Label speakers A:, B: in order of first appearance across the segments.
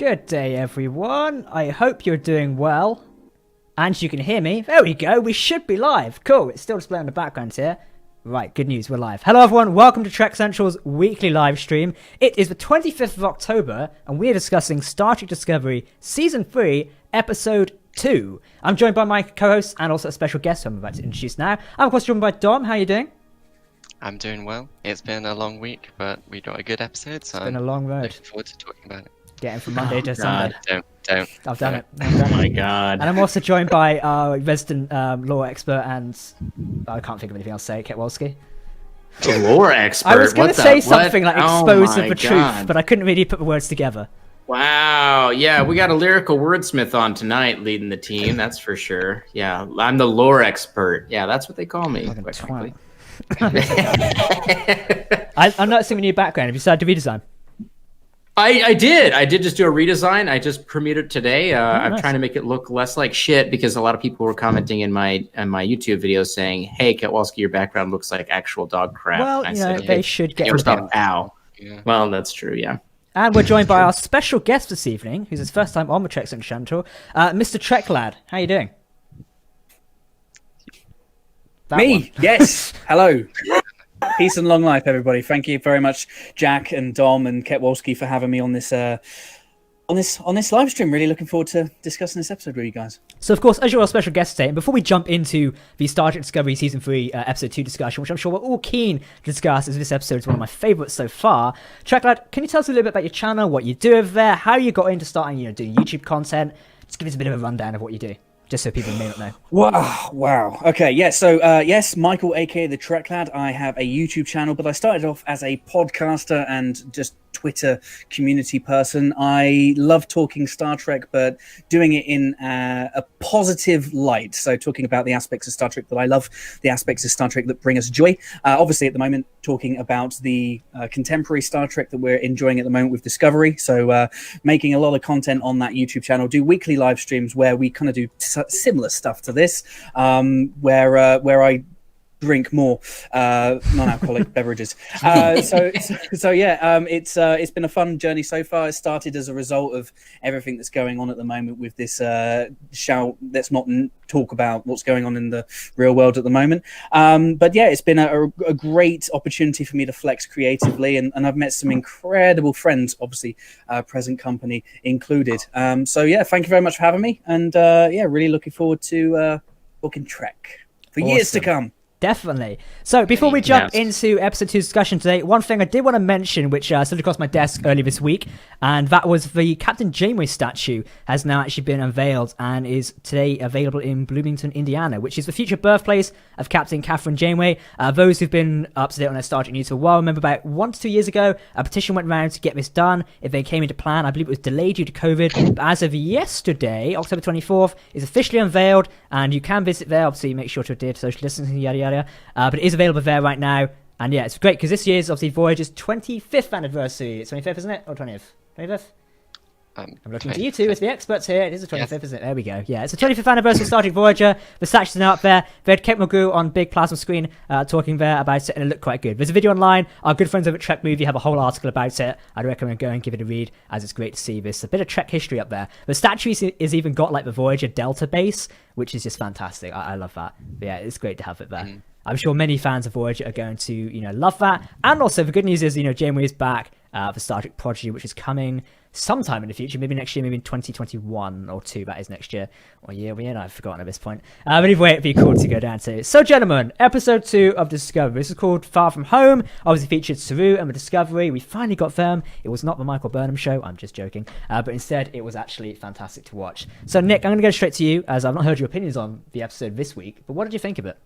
A: Good day, everyone. I hope you're doing well. And you can hear me. There we go. We should be live. Cool. It's still displaying on the background here. Right, good news. We're live. Hello, everyone. Welcome to Trek Central's weekly live stream. It is the 25th of October, and we're discussing Star Trek Discovery Season 3, Episode 2. I'm joined by my co-host and also a special guest who I'm about to introduce now. I'm, of course, joined by Dom. How are you doing?
B: I'm doing well. It's been a long week, but we got a good episode, so
A: It's been a long road.
B: looking forward to talking about it.
A: Getting from Monday to Sunday.
B: Don't.
A: I've done it.
C: Oh my god.
A: And I'm also joined by our resident law expert and I can't think of anything else to say, Ketwolski.
C: The lore expert.
A: I was going to say something like expose
C: oh
A: of the
C: God.
A: truth, but I couldn't really put the words together.
C: Wow. Yeah, we got a lyrical wordsmith on tonight leading the team, that's for sure. Yeah, I'm the lore expert. Yeah, that's what they call me.
A: Like a
C: quite
A: twat.
C: frankly.
A: I'm noticing a new background. Have you started to redesign?
C: I did just do a redesign. I just premiered it today. I'm
A: nice.
C: trying to make it look less like shit because a lot of people were commenting in my YouTube videos saying, "Hey, Ketwolski, your background looks like actual dog crap."
A: Well,
C: And
A: you
C: I
A: know,
C: said,
A: they
C: "Hey,
A: should get
C: first off,
A: rid
C: ow."
B: Yeah.
C: Well, that's true. Yeah.
A: And we're joined by our special guest this evening, who's his first time on the Trek Central, Mr. Treklad. How you doing? That
D: Me,
A: one.
D: yes. Hello. Peace and long life, everybody. Thank you very much, Jack and Dom and Ketwolski, for having me on this live stream. Really looking forward to discussing this episode with you guys.
A: So, of course, as you're our special guest today, and before we jump into the Star Trek Discovery Season 3 Episode 2 discussion, which I'm sure we're all keen to discuss, as this episode is one of my favourites so far, Treklad, can you tell us a little bit about your channel, what you do over there, how you got into starting, doing YouTube content? Just give us a bit of a rundown of what you do, just so people may not know.
D: Wow. Okay, yeah, so, yes, Michael, a.k.a. the Treklad. I have a YouTube channel, but I started off as a podcaster and just Twitter community person. I love talking Star Trek, but doing it in a positive light. So talking about the aspects of Star Trek that I love, the aspects of Star Trek that bring us joy. Obviously, at the moment, talking about the contemporary Star Trek that we're enjoying at the moment with Discovery. So making a lot of content on that YouTube channel. Do weekly live streams where we kind of do similar stuff to this, where I drink more non-alcoholic beverages. So yeah, it's been a fun journey so far. It started as a result of everything that's going on at the moment with this let's not talk about what's going on in the real world at the moment. But yeah, it's been a great opportunity for me to flex creatively, and I've met some incredible friends, obviously present company included. So yeah, thank you very much for having me, and yeah, really looking forward to talking Trek for years to come.
A: Definitely. So before we jump into episode 2 discussion today, one thing I did want to mention, which slid across my desk earlier this week, and that was the Captain Janeway statue has now actually been unveiled and is today available in Bloomington, Indiana, which is the future birthplace of Captain Catherine Janeway. Those who've been up to date on their Star Trek news for a while remember about 1 to 2 years ago, a petition went around to get this done. If they came into plan, I believe it was delayed due to COVID, but as of yesterday, October 24th, it's officially unveiled, and you can visit there. Obviously, make sure to adhere to social distancing, yada yada. But it is available there right now, and yeah, it's great because this year's obviously Voyager's 25th anniversary. It's 25th, isn't it? Or 20th? 25th? I'm looking to you two as the experts here. It is the 25th,
B: Yes.
A: isn't it? There we go. Yeah, it's the 25th anniversary of Star Trek Voyager. The statues are now up there. They had Kate Mulgrew on big plasma screen talking there about it, and it looked quite good. There's a video online. Our good friends over at Trek Movie have a whole article about it. I'd recommend go and give it a read, as it's great to see this. A bit of Trek history up there. The statue is even got like the Voyager Delta base, which is just fantastic. I love that. But yeah, it's great to have it there. I'm sure many fans of Voyager are going to, love that. And also, the good news is, Janeway is back for Star Trek Prodigy, which is coming sometime in the future, maybe next year, maybe in 2021 or 2, that is next year. Or year, I've forgotten at this point. But anyway, it'd be cool to go down to. So, gentlemen, episode 2 of Discovery. This is called Far From Home. Obviously featured Saru and the Discovery. We finally got them. It was not the Michael Burnham show. I'm just joking. But instead, it was actually fantastic to watch. So, Nick, I'm going to go straight to you, as I've not heard your opinions on the episode this week. But what did you think of it?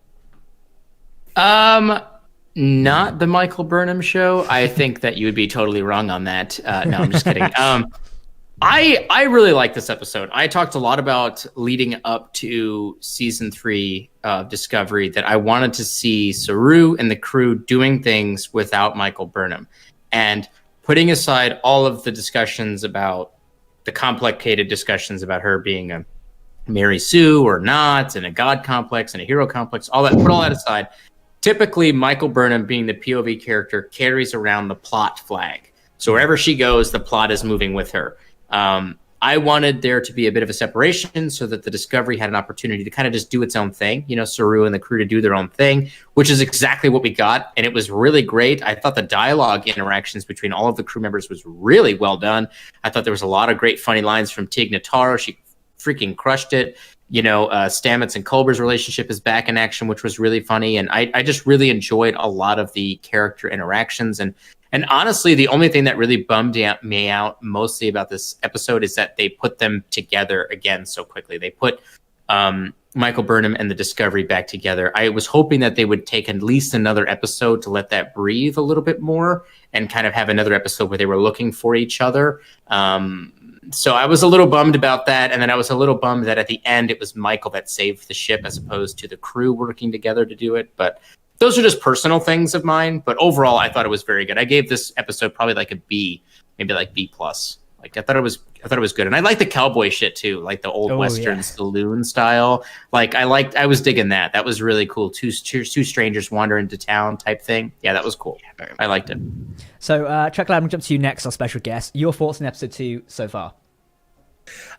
C: Not the Michael Burnham show. I think that you would be totally wrong on that. No, I'm just kidding. I really like this episode. I talked a lot about leading up to season 3 of Discovery that I wanted to see Saru and the crew doing things without Michael Burnham, and putting aside all of the discussions about the complicated discussions about her being a Mary Sue or not, and a god complex and a hero complex, all that. Put all that aside. Typically, Michael Burnham, being the POV character, carries around the plot flag. So wherever she goes, the plot is moving with her. I wanted there to be a bit of a separation so that the Discovery had an opportunity to kind of just do its own thing, Saru and the crew to do their own thing, which is exactly what we got. And it was really great. I thought the dialogue interactions between all of the crew members was really well done. I thought there was a lot of great funny lines from Tig Notaro. She freaking crushed it. Stamets and Culber's relationship is back in action, which was really funny. And I just really enjoyed a lot of the character interactions. And honestly, the only thing that really bummed me out mostly about this episode is that they put them together again so quickly. They put Michael Burnham and the Discovery back together. I was hoping that they would take at least another episode to let that breathe a little bit more and kind of have another episode where they were looking for each other. So I was a little bummed about that. And then I was a little bummed that at the end, it was Michael that saved the ship as opposed to the crew working together to do it. But those are just personal things of mine. But overall, I thought it was very good. I gave this episode probably like a B, maybe like B+. Like I thought it was good. And I like the cowboy shit too, like the old Western saloon style. Like I was digging that. That was really cool. Two strangers wander into town type thing. Yeah, that was cool. I liked it.
A: So, Treklad, I'm going to jump to you next, our special guest. Your thoughts on episode 2 so far?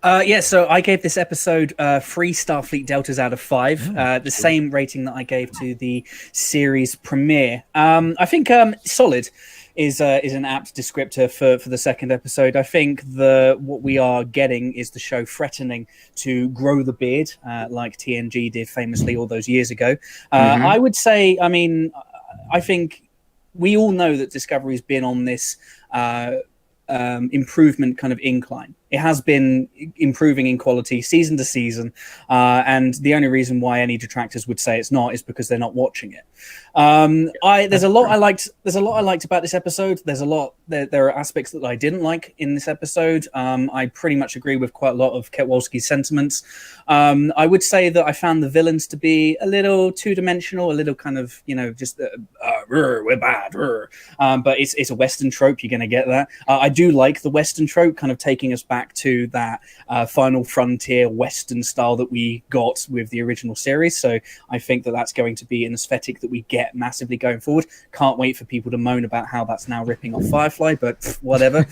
D: So I gave this episode 3 Starfleet Deltas out of 5, the same rating that I gave to the series premiere. I think solid is an apt descriptor for the second episode. I think what we are getting is the show threatening to grow the beard, like TNG did famously all those years ago. I would say, I think we all know that Discovery's been on this improvement kind of incline. It has been improving in quality season to season, and the only reason why any detractors would say it's not is because they're not watching it. There's a lot I liked. There's a lot I liked about this episode. There's a lot. There are aspects that I didn't like in this episode. I pretty much agree with quite a lot of Ketwolski's sentiments. I would say that I found the villains to be a little two-dimensional, a little kind of just we're bad. But it's a Western trope. You're going to get that. I do like the Western trope, kind of taking us back to that final frontier Western style that we got with the original series. So I think that that's going to be an aesthetic that we get massively going forward. Can't wait for people to moan about how that's now ripping off Firefly, but whatever.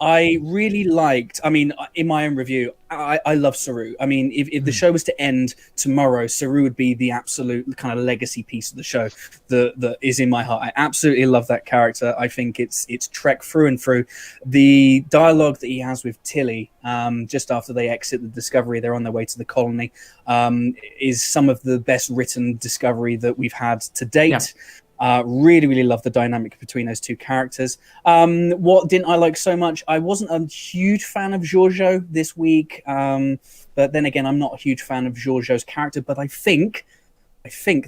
D: I really liked, in my own review, I love Saru. If the show was to end tomorrow, Saru would be the absolute kind of legacy piece of the show that is in my heart. I absolutely love that character. I think it's Trek through and through. The dialogue that he has with Tilly just after they exit the Discovery, they're on their way to the colony, is some of the best written Discovery that we've had to date. Yeah. Really, really love the dynamic between those two characters. What didn't I like so much? I wasn't a huge fan of Giorgio this week, but then again, I'm not a huge fan of Giorgio's character, but I think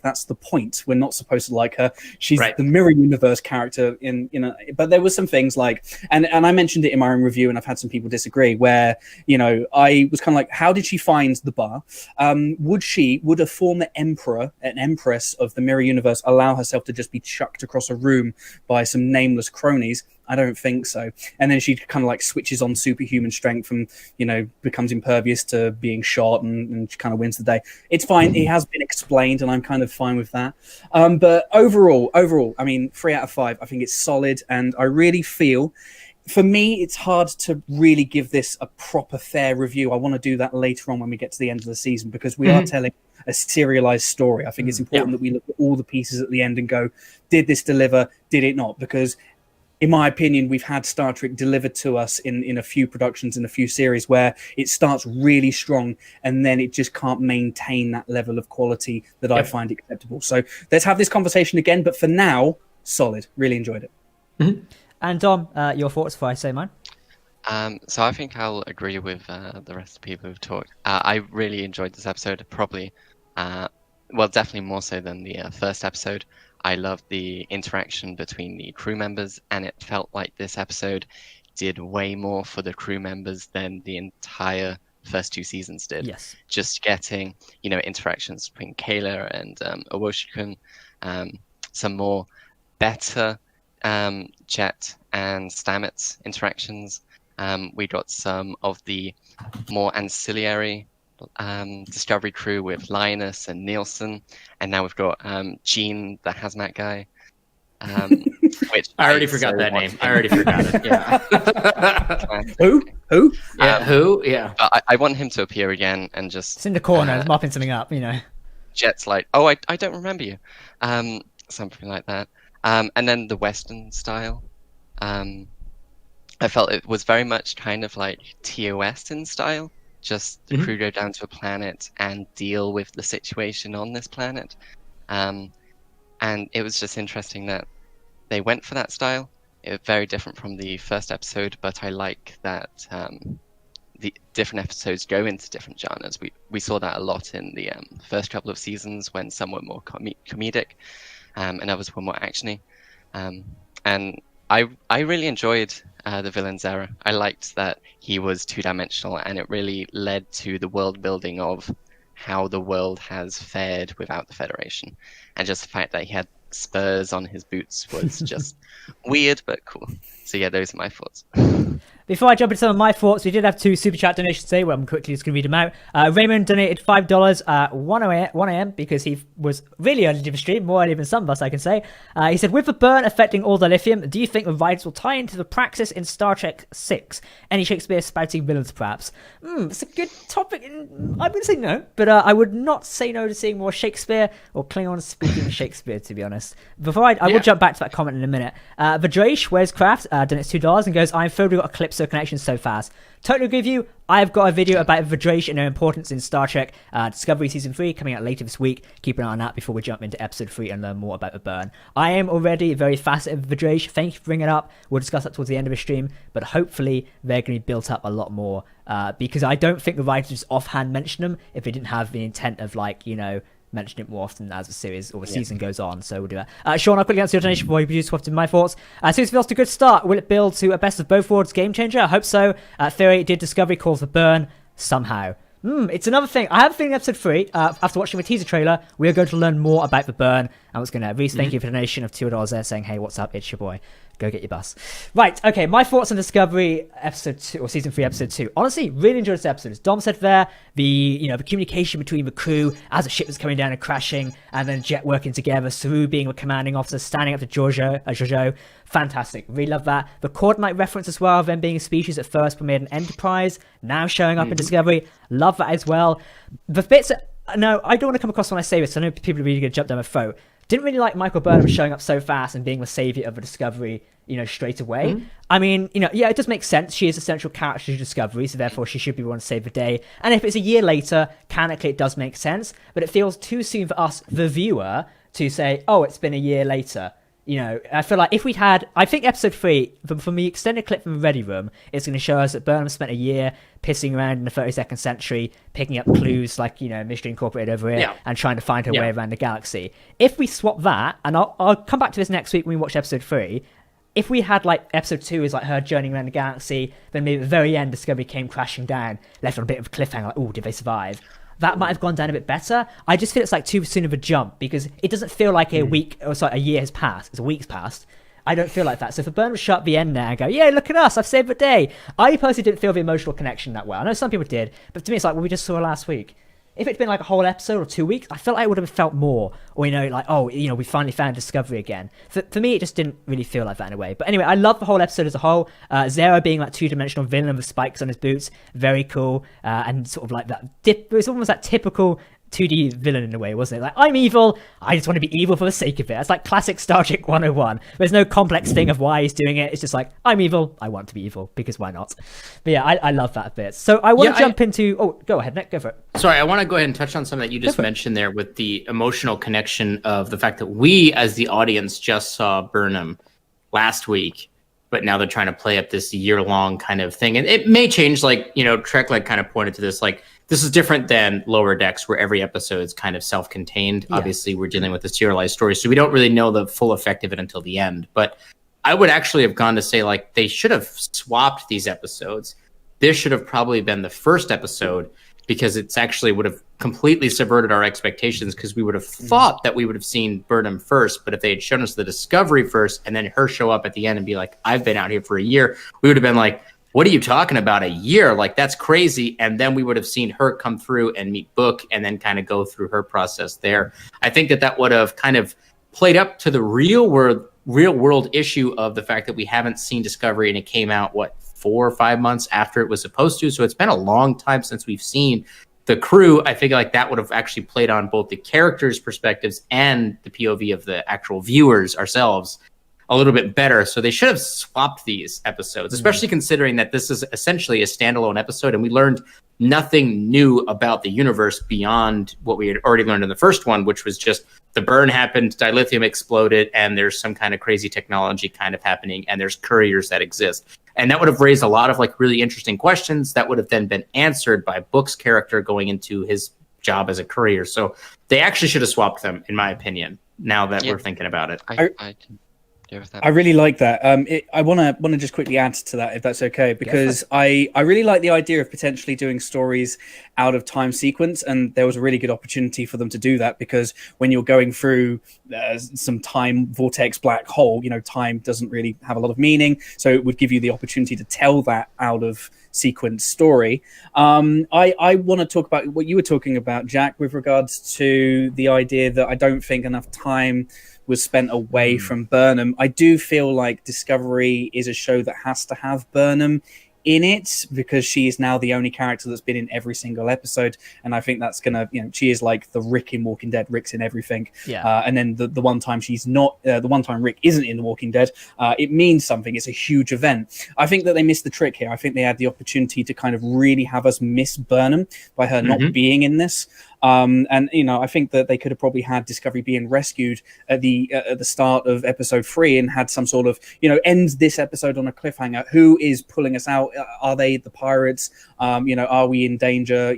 D: that's the point. We're not supposed to like her. She's the mirror universe character but there was some things like, and I mentioned it in my own review, and I've had some people disagree, where, I was kind of like, how did she find the bar? Would a former emperor, an empress of the mirror universe, allow herself to just be chucked across a room by some nameless cronies? I don't think so. And then she kind of like switches on superhuman strength and, becomes impervious to being shot and she kind of wins the day. It's fine. It has been explained and I'm kind of fine with that. But overall, 3 out of 5, I think it's solid. And I really feel, for me, it's hard to really give this a proper fair review. I want to do that later on when we get to the end of the season, because we are telling a serialized story. I think it's important that we look at all the pieces at the end and go, did this deliver? Did it not? Because in my opinion, we've had Star Trek delivered to us in a few productions, in a few series, where it starts really strong and then it just can't maintain that level of quality that I find acceptable. So let's have this conversation again. But for now, solid. Really enjoyed it.
A: Mm-hmm. And Dom, your thoughts before I say mine?
B: So I think I'll agree with the rest of the people who've talked. I really enjoyed this episode, probably, definitely more so than the first episode. I loved the interaction between the crew members, and it felt like this episode did way more for the crew members than the entire first 2 seasons did.
A: Yes.
B: Just getting, interactions between Kayla and Awoshikun, some more better Jet and Stamets interactions. We got some of the more ancillary Discovery crew with Linus and Nielsen, and now we've got Gene, the hazmat guy. which
C: I already forgot that name. I already forgot it. Yeah.
D: Who?
C: Yeah. Who? Yeah.
B: But I want him to appear again and just
A: It's in the corner, mopping something up,
B: Jet's like, oh, I don't remember you, something like that. And then the Western style, I felt it was very much kind of like TOS in style. Just the crew go down to a planet and deal with the situation on this planet. And it was just interesting that they went for that style. It was very different from the first episode, but I like that the different episodes go into different genres. We saw that a lot in the first couple of seasons when some were more comedic and others were more actiony. And I really enjoyed the villain's era. I liked that he was two-dimensional, and it really led to the world building of how the world has fared without the Federation. And just the fact that he had spurs on his boots was just weird but cool. So yeah, those are my thoughts.
A: Before I jump into some of my thoughts, we did have 2 super chat donations today. Well, I'm quickly just going to read them out. Raymond donated $5 at 1 a.m. because he was really early to the stream, more early than some of us, I can say. He said, with the burn affecting all the lithium, do you think the writers will tie into the praxis in Star Trek 6? Any Shakespeare spouting villains, perhaps? It's a good topic. I'm going to say no, but I would not say no to seeing more Shakespeare or Klingons speaking Shakespeare, to be honest. Before I will jump back to that comment in a minute. Vadrash, Where's Craft, donates $2 and goes, I'm thrilled we got a Calypso connection so fast. Totally agree with you. I've got a video about Vadrash and their importance in Star Trek Discovery Season 3 coming out later this week. Keep an eye on that before we jump into Episode 3 and learn more about the burn. I am already very fascinated with Vadrash. Thank you for bringing it up. We'll discuss that towards the end of the stream, but hopefully they're going to be built up a lot more because I don't think the writers just offhand mention them if they didn't have the intent of mention it more often as the series or the season goes on. So we'll do that. Sean, I'll quickly answer your donation before you produce often my thoughts. Series feels a good start. Will it build to a best of both worlds game changer? I hope so. Theory, did Discovery cause the burn? Somehow. It's another thing. I have a feeling episode 3, after watching the teaser trailer, we are going to learn more about the burn. I was going to, Reese, thank you for the donation of $2 there saying, hey, what's up? It's your boy. Go get your bus. Right, okay, my thoughts on Discovery episode 2 or season 3 episode 2. Honestly, really enjoyed this episode. As Dom said there, the communication between the crew as the ship was coming down and crashing, and then Jet working together, Saru being a commanding officer, standing up to Jojo. Fantastic. Really love that. The Coordinate reference as well, them being a species at first premiered in Enterprise, now showing up in Discovery. Love that as well. The bits that, no, I don't want to come across when I say this, I know people are really going to jump down my throat. Didn't really like Michael Burnham showing up so fast and being the savior of the Discovery, straight away. I mean, it does make sense. She is a central character to Discovery, so therefore she should be one to save the day. And if it's a year later, canonically it does make sense, but it feels too soon for us, the viewer, to say, oh, it's been a year later. I feel like if we had, I think episode 3, from the extended clip from the Ready Room, it's going to show us that Burnham spent a year pissing around in the 32nd century, picking up clues like, Mystery Incorporated over here, and trying to find her way around the galaxy. If we swap that, and I'll come back to this next week when we watch episode 3, if we had episode 2 is her journeying around the galaxy, then maybe at the very end Discovery came crashing down, left on a bit of a cliffhanger, oh, did they survive? That might have gone down a bit better. I just feel it's too soon of a jump because it doesn't feel like a year has passed. It's a week's passed. I don't feel like that. So for Burnham to shut the end there and go, yeah, look at us, I've saved the day. I personally didn't feel the emotional connection that well. I know some people did, but to me it's we just saw her last week. If it'd been a whole episode or 2 weeks, I felt like I would have felt more. Or, we finally found Discovery again. For me, it just didn't really feel like that in a way. But anyway, I love the whole episode as a whole. Zero being two-dimensional villain with spikes on his boots. Very cool. And sort of that, it was almost that typical 2D villain in a way, wasn't it? I'm evil, I just want to be evil for the sake of it. It's classic Star Trek 101. There's no complex thing of why he's doing it. It's just I'm evil, I want to be evil, because why not? But yeah, I love that bit. So I want to jump into... Oh, go ahead, Nick, go for it.
C: Sorry, I want to go ahead and touch on something that you just mentioned there with the emotional connection of the fact that we, as the audience, just saw Burnham last week, but now they're trying to play up this year-long kind of thing. And it may change, Treklad kind of pointed to this, this is different than Lower Decks, where every episode is kind of self-contained. Yeah. Obviously, we're dealing with a serialized story, so we don't really know the full effect of it until the end. But I would actually have gone to say, they should have swapped these episodes. This should have probably been the first episode, because it's actually would have completely subverted our expectations, because we would have thought that we would have seen Burnham first, but if they had shown us the Discovery first, and then her show up at the end and be like, I've been out here for a year, we would have been like, what are you talking about, a year? That's crazy. And then we would have seen her come through and meet Book and then kind of go through her process there. I think that would have kind of played up to the real real world issue of the fact that we haven't seen Discovery, and it came out 4 or 5 months after it was supposed to. So it's been a long time since we've seen the crew. I feel like that would have actually played on both the characters' perspectives and the POV of the actual viewers ourselves a little bit better. So they should have swapped these episodes, especially considering that this is essentially a standalone episode and we learned nothing new about the universe beyond what we had already learned in the first one, which was just the burn happened, dilithium exploded, and there's some kind of crazy technology kind of happening, and there's couriers that exist. And that would have raised a lot of like really interesting questions that would have then been answered by Book's character going into his job as a courier. So they actually should have swapped them, in my opinion, now that we're thinking about it.
D: I really like that. I want to just quickly add to that, if that's okay, because I really like the idea of potentially doing stories out of time sequence, and there was a really good opportunity for them to do that, because when you're going through some time vortex black hole, time doesn't really have a lot of meaning, so it would give you the opportunity to tell that out of sequence story. I want to talk about what you were talking about, Jack, with regards to the idea that I don't think enough time was spent away from Burnham. I do feel like Discovery is a show that has to have Burnham in it, because she is now the only character that's been in every single episode, and I think that's gonna, she is like the Rick in Walking Dead. Rick's in everything, and then the one time she's not, the one time Rick isn't in The Walking Dead, it means something. It's a huge event. I think that they missed the trick here. I think they had the opportunity to kind of really have us miss Burnham by her not being in this. And I think that they could have probably had Discovery being rescued at the start of episode 3 and had some sort of end this episode on a cliffhanger. Who is pulling us out? Are they the pirates? Are we in danger?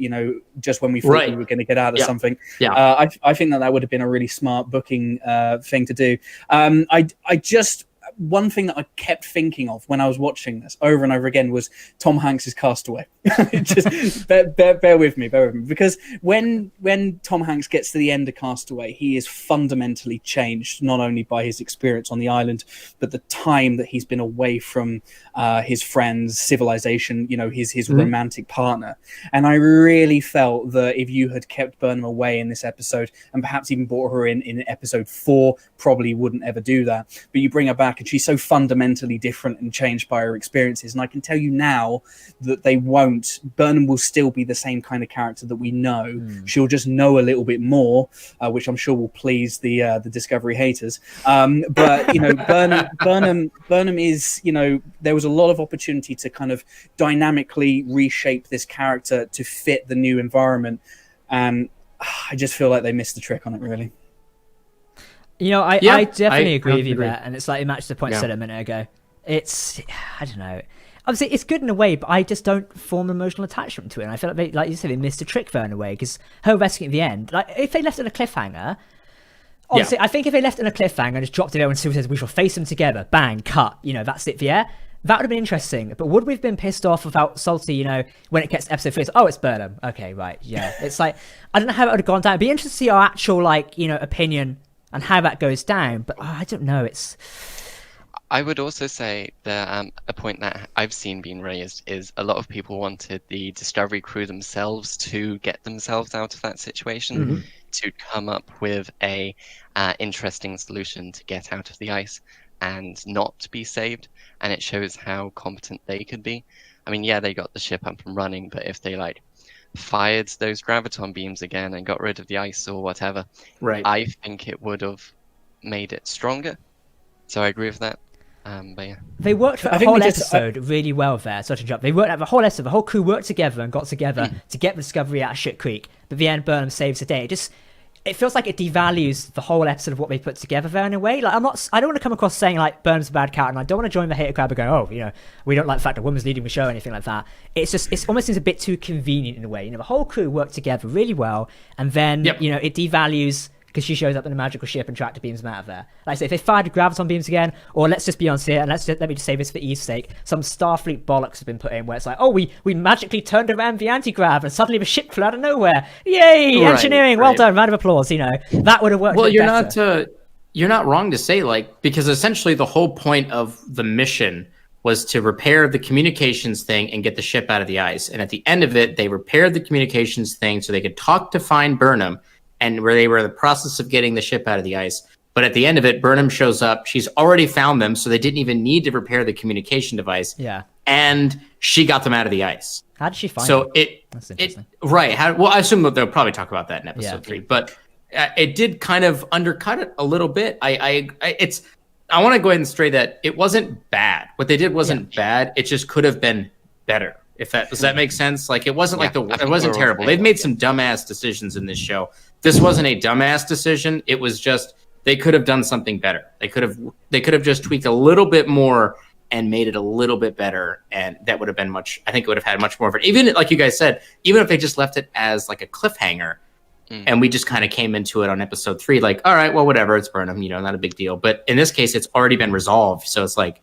D: Just when we thought we were going to get out of something. I think that would have been a really smart booking thing to do. One thing that I kept thinking of when I was watching this over and over again was Tom Hanks's Castaway. Just bear with me, because when Tom Hanks gets to the end of Castaway, he is fundamentally changed, not only by his experience on the island, but the time that he's been away from his friends, civilization, his romantic partner. And I really felt that if you had kept Burnham away in this episode, and perhaps even brought her in episode 4, probably wouldn't ever do that. But you bring her back, and she's so fundamentally different and changed by her experiences. And I can tell you now that they won't. Burnham will still be the same kind of character that we know. She'll just know a little bit more, which I'm sure will please the Discovery haters. But Burnham is, there was a lot of opportunity to kind of dynamically reshape this character to fit the new environment, and I just feel like they missed the trick on it, really.
A: I definitely agree with you there, and it's like it matches the point I said a minute ago. I don't know. Obviously, it's good in a way, but I just don't form an emotional attachment to it. And I feel like you said, they missed a trick there in a way, because her rescue at the end, like if they left it on a cliffhanger, obviously, I think if they left it on a cliffhanger and just dropped it there and Sue says, "We shall face them together," bang, cut, that's it, that would have been interesting. But would we have been pissed off about Salty, when it gets to episode 3, it's Burnham. Okay, right, yeah. It's like, I don't know how it would have gone down. It'd be interesting to see our actual, opinion and how that goes down. But I don't know,
B: I would also say that a point that I've seen being raised is a lot of people wanted the Discovery crew themselves to get themselves out of that situation, to come up with a interesting solution to get out of the ice and not be saved. And it shows how competent they could be. I mean, they got the ship up and running, but if they fired those graviton beams again and got rid of the ice or whatever, I think it would have made it stronger. So I agree with that. But
A: they worked for a whole episode really well there. Such a job. They worked out the whole episode. The whole crew worked together and got together to get the Discovery out of Shit Creek. But the end, Burnham saves the day. It feels like it devalues the whole episode of what they put together there in a way. I don't want to come across saying Burnham's a bad character, and I don't want to join the hater crowd and go, we don't like the fact that a woman's leading the show or anything like that. It almost seems a bit too convenient in a way. The whole crew worked together really well, and then it devalues because she shows up in a magical ship and tractor beams them out of there. Like I say, if they fired the graviton beams again, or let's just be honest here, and let me just say this for ease sake, some Starfleet bollocks have been put in where it's like, we magically turned around the anti-grav and suddenly the ship flew out of nowhere. Yay! Engineering, well done, round of applause. That would have worked.
C: Well, you're not wrong to say, because essentially the whole point of the mission was to repair the communications thing and get the ship out of the ice. And at the end of it, they repaired the communications thing so they could talk to find Burnham, and where they were in the process of getting the ship out of the ice. But at the end of it, Burnham shows up. She's already found them, so they didn't even need to repair the communication device.
A: Yeah.
C: And she got them out of the ice.
A: How did she find
C: So
A: them? That's interesting.
C: right. Well, I assume that they'll probably talk about that in episode 3. But it did kind of undercut it a little bit. I want to go ahead and straight that it wasn't bad. What they did wasn't bad. It just could have been better. Does that make sense? Like, it wasn't it wasn't terrible. They've made some dumbass decisions in this show. This wasn't a dumbass decision. It was just they could have done something better. They could have just tweaked a little bit more and made it a little bit better, and that would have been much. I think it would have had much more of it. Even like you guys said, even if they just left it as like a cliffhanger, and we just kind of came into it on episode 3, like, all right, well, whatever, it's Burnham, not a big deal. But in this case, it's already been resolved, so it's like,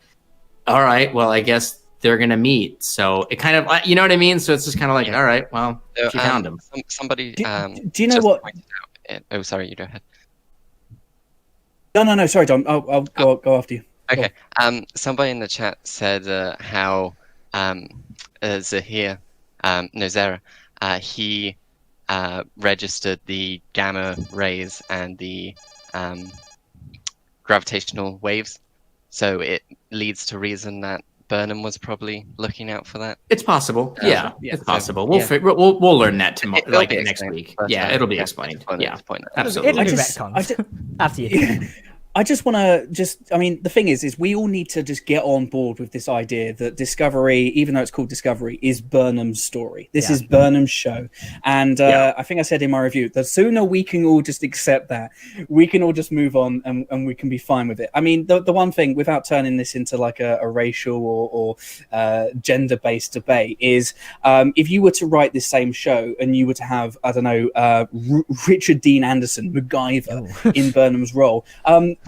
C: all right, well, I guess they're gonna meet. So it kind of, you know what I mean? So it's just kind of like, all right, well, she found him.
B: Somebody.
D: Do you know what?
B: Oh, sorry, you go ahead.
D: No. Sorry, Dom. I'll go after you.
B: Okay. Somebody in the chat said how Zahir, Zara, he registered the gamma rays and the gravitational waves, so it leads to reason that Burnham was probably looking out for that.
C: It's possible. Yeah, it's possible. We'll learn that tomorrow, like next week. Yeah, it'll be explained. Yeah, absolutely.
A: It'll be retcons. After you.
D: I just want to the thing is we all need to just get on board with this idea that Discovery, even though it's called Discovery, is Burnham's story. This is Burnham's show. And I think I said in my review, the sooner we can all just accept that, we can all just move on and we can be fine with it. I mean, the one thing, without turning this into like a racial or gender-based debate, is if you were to write this same show and you were to have, I don't know, Richard Dean Anderson, MacGyver, in Burnham's role,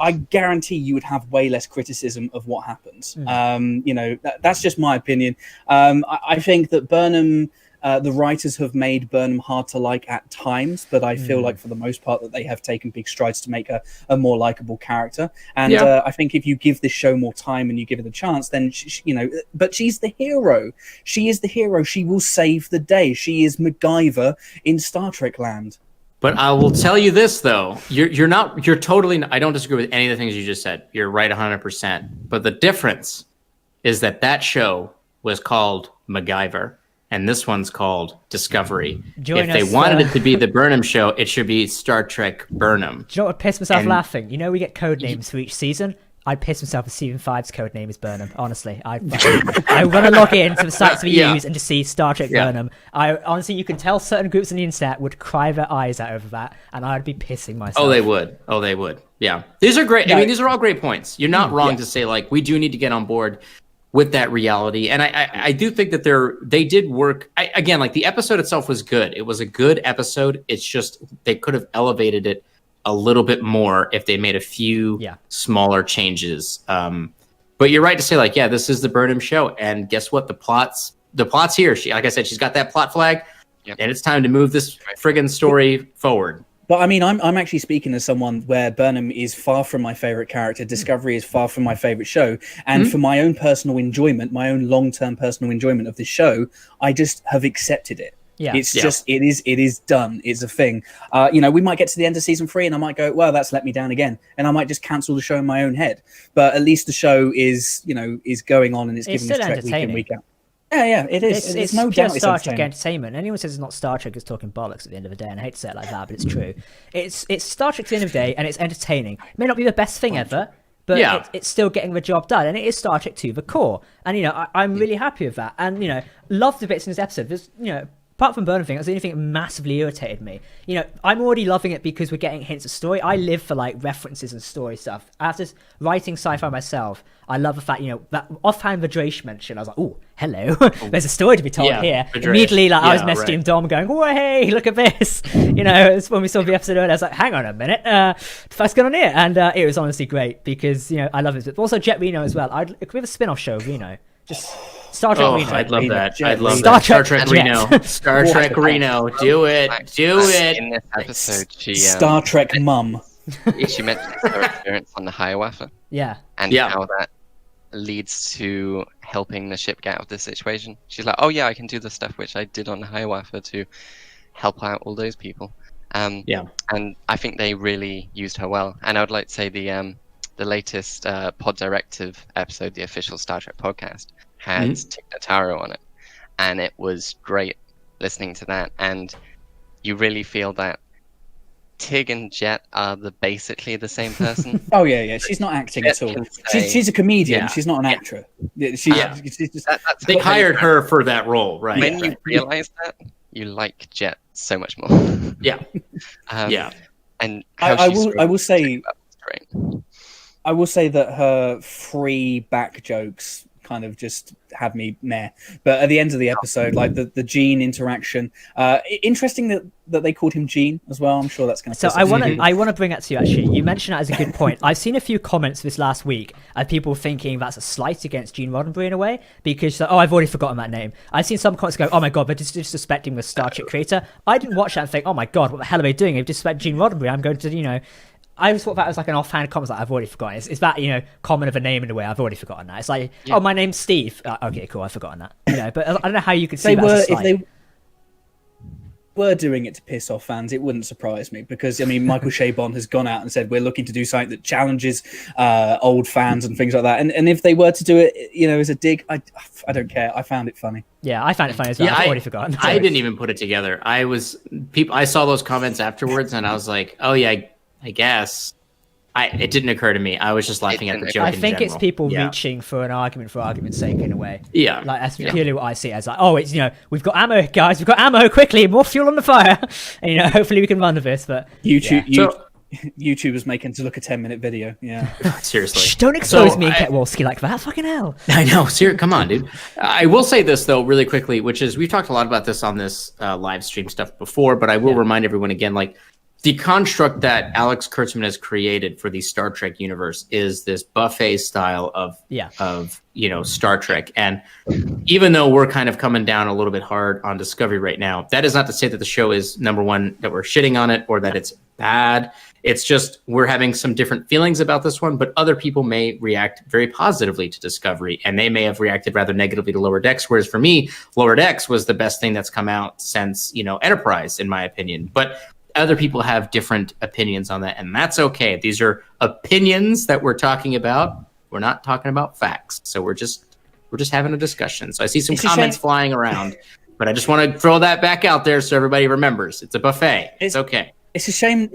D: I guarantee you would have way less criticism of what happens. That's just my opinion. I think that Burnham, the writers have made Burnham hard to like at times, but I feel like for the most part that they have taken big strides to make a more likable character. And I think if you give this show more time and you give it a chance, then but she's the hero. She is the hero. She will save the day. She is MacGyver in Star Trek land.
C: But I will tell you this, though. You're totally, I don't disagree with any of the things you just said. You're right 100%. But the difference is that show was called MacGyver, and this one's called Discovery. If they wanted it to be the Burnham show, it should be Star Trek Burnham.
A: Do you know what would piss myself laughing? We get code names for each season. I'd piss myself if Season 5's code name is Burnham. Honestly, I want to log in to the sites we use and just see Star Trek Burnham. Honestly, you can tell certain groups on the internet would cry their eyes out over that, and I'd be pissing myself.
C: Oh, they would. Yeah, these are great. I mean, these are all great points. You're not wrong to say, like, we do need to get on board with that reality, and I do think that they did work. Again, like, the episode itself was good. It was a good episode. It's just they could have elevated it a little bit more if they made a few smaller changes. But you're right to say, like, this is the Burnham show, and guess what? The plot's here. Like I said, she's got that plot flag, and it's time to move this friggin' story forward.
D: But I mean, I'm actually speaking as someone where Burnham is far from my favorite character. Discovery is far from my favorite show. And for my own personal enjoyment, my own long-term personal enjoyment of this show, I just have accepted it. It's just, it is done. It's a thing. We might get to the end of season 3 and I might go, well, that's let me down again. And I might just cancel the show in my own head. But at least the show is going on and it's giving us Trek week in, week out. Yeah, it is. It's no doubt it's
A: Star Trek entertainment. Anyone says it's not Star Trek is talking bollocks at the end of the day, and I hate to say it like that, but it's true. It's Star Trek at the end of the day, and it's entertaining. It may not be the best thing ever, but it's still getting the job done, and it is Star Trek to the core. And I'm really happy with that, and love the bits in this episode. There's apart from Burnham thing, that's the only thing that massively irritated me. I'm already loving it because we're getting hints of story. I live for like references and story stuff. After writing sci-fi myself, I love the fact, that offhand the Drache mention, I was like, oh, hello, there's a story to be told here. Immediately, I was messaging Dom going, oh, hey, look at this. It's when we saw the episode earlier, I was like, hang on a minute, what's going on here? And it was honestly great because, I love it. But also Jet Reno as well. If we have a spin-off show of Reno, just Star Trek Reno.
C: I'd love that. I'd love that. Star Trek Reno. Star Trek Reno. Do it.
B: In this episode,
D: Star Trek Mum.
B: She mentioned her experience on the Hiawatha.
A: Yeah.
B: And how that leads to helping the ship get out of this situation. She's like, oh yeah, I can do the stuff which I did on the Hiawatha to help out all those people. And I think they really used her well. And I would like to say the latest Pod Directive episode, the official Star Trek podcast, had Tig Notaro on it, and it was great listening to that. And you really feel that Tig and Jet are basically the same person.
D: Oh yeah. She's not acting at all. She's a comedian. She's not an actress. She's just,
C: they hired her for that role, right?
B: When you realize that, you like Jet so much more. And
D: I will say that her free back jokes kind of just had me meh. But at the end of the episode, like the Gene interaction, interesting that they called him Gene as well. I'm sure that's going to.
A: So I want to bring that to you actually. You mentioned that as a good point. I've seen a few comments this last week of people thinking that's a slight against Gene Roddenberry in a way because I've already forgotten that name. I've seen some comments go, oh my god, they're disrespecting the Star Trek creator. I didn't watch that and think, oh my god, what the hell are they doing? They've disrespected Gene Roddenberry. I'm going to I just thought that was like an offhand comment. Like, I've already forgotten. It's that common of a name in a way. I've already forgotten that. It's like, oh, my name's Steve. Okay, cool. I've forgotten that. But I don't know how you could see that as a slight.
D: If they were doing it to piss off fans, it wouldn't surprise me because Michael Chabon has gone out and said we're looking to do something that challenges old fans and things like that. And if they were to do it, as a dig, I don't care. I found it funny.
A: Yeah, I found it funny as well. I've already forgotten.
C: I didn't even put it together. I saw those comments afterwards, and I was like, oh yeah. I guess it didn't occur to me. I was just laughing at the joke.
A: I think it's people reaching for an argument for argument's sake in a way.
C: Yeah,
A: like that's purely what I see as like, oh, it's we've got ammo, guys. We've got ammo. Quickly, more fuel on the fire. And, hopefully we can run with this. But
D: YouTubers making to look a 10-minute video. Yeah,
C: seriously.
A: Shh, don't expose me and Ketwolski like that. Fucking hell.
C: I know. Come on, dude. I will say this though, really quickly, which is we've talked a lot about this on this live stream stuff before, but I will remind everyone again, like. The construct that Alex Kurtzman has created for the Star Trek universe is this buffet style of Star Trek. And even though we're kind of coming down a little bit hard on Discovery right now, that is not to say that the show is, number one, that we're shitting on it or that it's bad. It's just we're having some different feelings about this one, but other people may react very positively to Discovery, and they may have reacted rather negatively to Lower Decks, whereas for me, Lower Decks was the best thing that's come out since, Enterprise, in my opinion. But other people have different opinions on that, and that's okay. These are opinions that we're talking about. We're not talking about facts. So we're just having a discussion. So I see some comments flying around, but I just want to throw that back out there so everybody remembers it's a buffet. It's okay.
D: It's a shame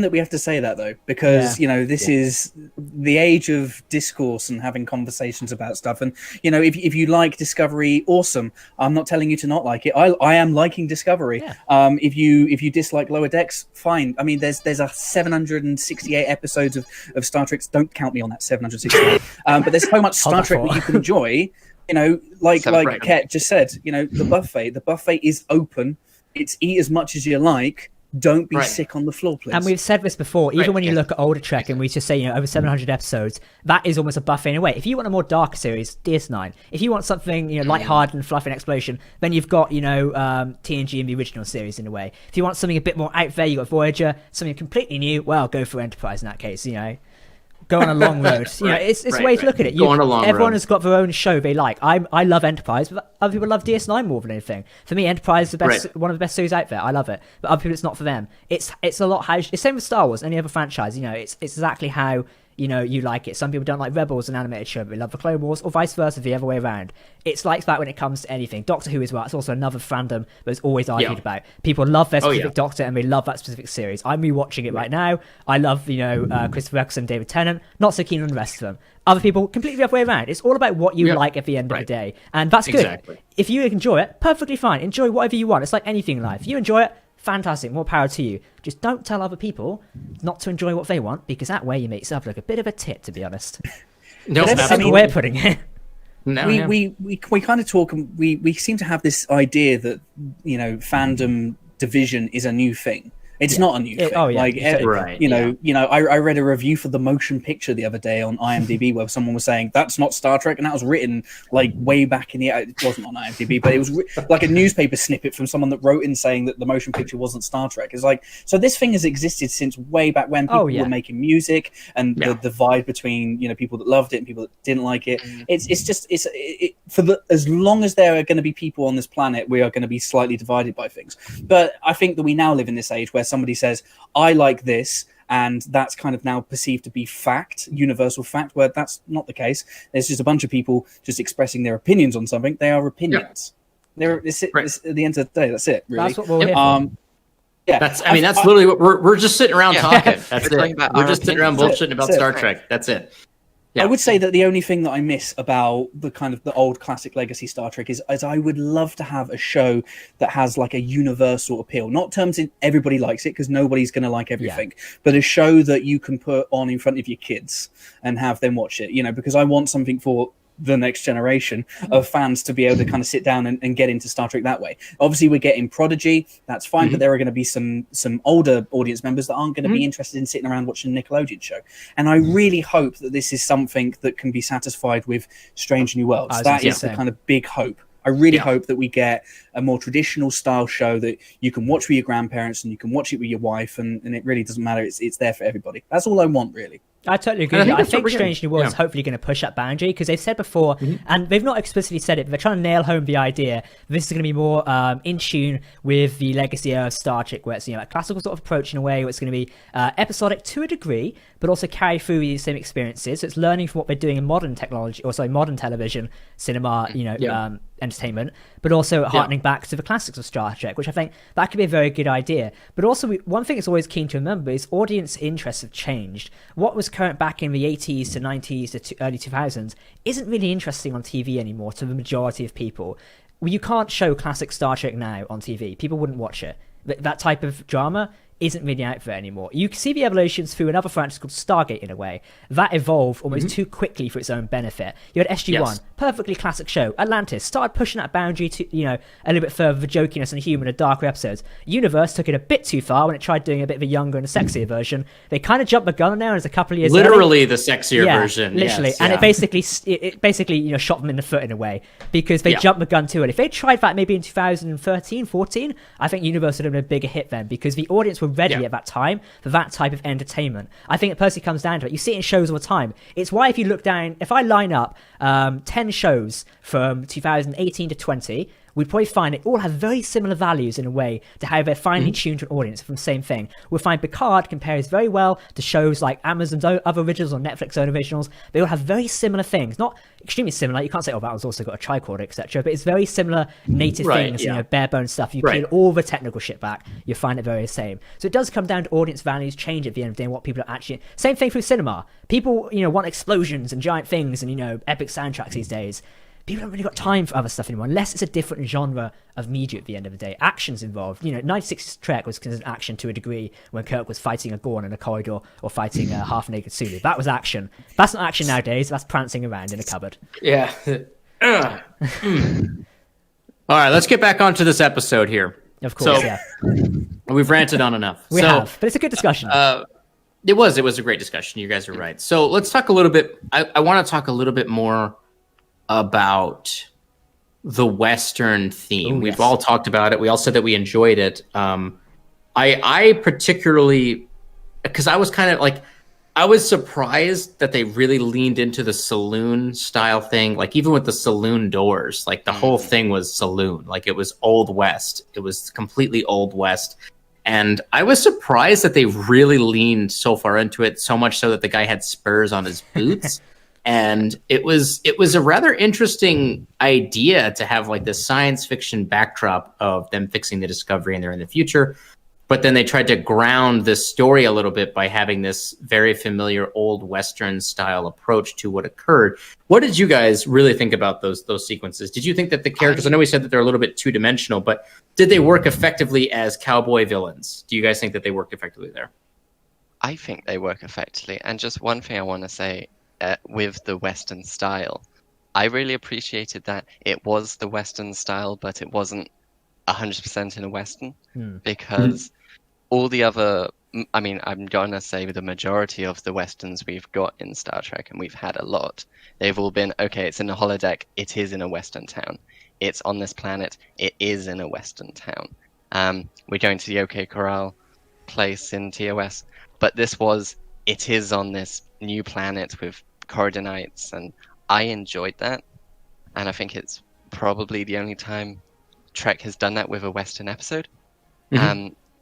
D: that we have to say that though, because this is the age of discourse and having conversations about stuff. And if you like Discovery, awesome. I'm not telling you to not like it. I am liking Discovery. Yeah. If you dislike Lower Decks, fine. I mean, there's a 768 episodes of Star Trek. Don't count me on that 768. But there's so much Star Trek that you can enjoy. Like Ket just said. The buffet is open. It's eat as much as you like. Don't be sick on the floor, please.
A: And we've said this before, even when you look at older Trek and we just say, over 700 episodes, that is almost a buffet in a way. If you want a more dark series, DS9. If you want something, lighthearted and fluffy and explosion, then you've got, TNG and the original series in a way. If you want something a bit more out there, you've got Voyager. Something completely new, well, go for Enterprise in that case, Go on a long road. It's a way to look at it. Everyone has got their own show they like. I love Enterprise, but other people love DS9 more than anything. For me, Enterprise is the best, one of the best series out there. I love it. But other people, it's not for them. It's a lot how. It's same with Star Wars, any other franchise. It's exactly how you like it. Some people don't like Rebels, an animated show, but they love the Clone Wars, or vice versa, the other way around. It's like that when it comes to anything. Doctor Who as well. It's also another fandom that's always argued about. People love their specific Doctor and they love that specific series. I'm rewatching it right now. I love Christopher Eccleston, David Tennant. Not so keen on the rest of them. Other people completely the other way around. It's all about what you like at the end of the day, and that's good.
C: Exactly.
A: If you enjoy it, perfectly fine. Enjoy whatever you want. It's like anything in life. If you enjoy it, fantastic, more power to you. Just don't tell other people not to enjoy what they want, because that way you make yourself look a bit of a tit, to be honest.
C: No,
A: that's the way of putting it.
D: We kind of talk, and we seem to have this idea that fandom division is a new thing. It's not a new thing. I read a review for the motion picture the other day on IMDb where someone was saying that's not Star Trek, and that was written like way back in the. It wasn't on IMDb, but it was like a newspaper snippet from someone that wrote in saying that the motion picture wasn't Star Trek. It's like, so this thing has existed since way back when people were making music, and the divide between people that loved it and people that didn't like it. It's as long as there are going to be people on this planet, we are going to be slightly divided by things. But I think that we now live in this age where somebody says, I like this, and that's kind of now perceived to be fact, universal fact, where that's not the case. There's just a bunch of people just expressing their opinions on something. They are opinions. It's at the end of the day, that's it, really.
A: That's what we're here for.
D: Yeah,
C: that's literally what we're just sitting around talking. That's it. We're just sitting around bullshitting about Star Trek. That's it. Yeah.
D: I would say that the only thing that I miss about the kind of the old classic legacy Star Trek is I would love to have a show that has like a universal appeal. Not terms in everybody likes it, because nobody's going to like everything, but a show that you can put on in front of your kids and have them watch it, because I want something for the next generation of fans to be able to kind of sit down and get into Star Trek that way. Obviously, we're getting Prodigy, that's fine, but there are going to be some older audience members that aren't going to be interested in sitting around watching a Nickelodeon show. And I really hope that this is something that can be satisfied with Strange New Worlds. That is the kind of big hope. I really hope that we get a more traditional style show that you can watch with your grandparents and you can watch it with your wife, and it really doesn't matter. It's there for everybody. That's all I want, really.
A: I totally agree. I think Strange New Worlds is hopefully going to push that boundary, because they've said before, and they've not explicitly said it, but they're trying to nail home the idea this is going to be more in tune with the legacy of Star Trek, where it's a classical sort of approach in a way where it's going to be episodic to a degree, but also carry through these same experiences. So it's learning from what they're doing in modern technology, or modern television, cinema, entertainment, but also harkening back to the classics of Star Trek, which I think that could be a very good idea. But also, one thing it's always keen to remember is audience interests have changed. What was current back in the 80s to 90s to early 2000s isn't really interesting on TV anymore to the majority of people. You can't show classic Star Trek now on TV. People wouldn't watch it. That type of drama isn't really out there anymore. You can see the evolutions through another franchise called Stargate in a way. That evolved almost too quickly for its own benefit. You had SG-1, perfectly classic show. Atlantis started pushing that boundary to, a little bit further, the jokiness and humor and the darker episodes. Universe took it a bit too far when it tried doing a bit of a younger and a sexier version. They kind of jumped the gun now, and it's a couple of years
C: literally the sexier version.
A: Literally.
C: Yes,
A: and it basically shot them in the foot in a way, because they jumped the gun too early. If they tried that maybe in 2013, 14, I think Universe would have been a bigger hit then, because the audience were ready at that time for that type of entertainment. I think it personally comes down to it. You see it in shows all the time. It's why if I line up 10 shows from 2018 to 20, we'd probably find it all have very similar values in a way to how they're finely tuned to an audience from the same thing. We'll find Picard compares very well to shows like Amazon's other originals or Netflix's own originals. They all have very similar things. Not extremely similar. You can't say, that one's also got a tricorder, etc. But it's very similar native things, bare bones stuff. You peel all the technical shit back, you find it very the same. So it does come down to audience values change at the end of the day and what people are actually... Same thing through cinema. People, want explosions and giant things and, epic soundtracks these days. People haven't really got time for other stuff anymore, unless it's a different genre of media at the end of the day. Action's involved. 96 Trek was considered action to a degree when Kirk was fighting a Gorn in a corridor or fighting a half-naked Sulu. That was action. That's not action nowadays. That's prancing around in a cupboard.
C: Yeah. All right, let's get back onto this episode here.
A: Of course,
C: We've ranted on enough.
A: We have, but it's a good discussion.
C: It was a great discussion. You guys are right. So let's talk a little bit. I want to talk a little bit more about the Western theme.
A: Ooh,
C: We've all talked about it. We all said that we enjoyed it. I particularly, because I was kind of like, I was surprised that they really leaned into the saloon style thing. Like even with the saloon doors, like the whole thing was saloon. Like it was Old West. It was completely Old West. And I was surprised that they really leaned so far into it, so much so that the guy had spurs on his boots. And it was a rather interesting idea to have like this science fiction backdrop of them fixing the Discovery and they're in the future. But then they tried to ground this story a little bit by having this very familiar old Western style approach to what occurred. What did you guys really think about those sequences? Did you think that the characters, I know we said that they're a little bit two dimensional, but did they work effectively as cowboy villains? Do you guys think that they worked effectively there?
B: I think they work effectively. And just one thing I want to say, with the Western style, I really appreciated that it was the Western style, but it wasn't 100% in a Western, because all the other, I mean, I'm gonna say the majority of the Westerns we've got in Star Trek, and we've had a lot, they've all been, okay, it's in a holodeck, it is in a Western town. It's on this planet, it is in a Western town. We're going to the OK Corral place in TOS, but this was, it is on this new planet with Corridonites, and I enjoyed that, and I think it's probably the only time Trek has done that with a Western episode.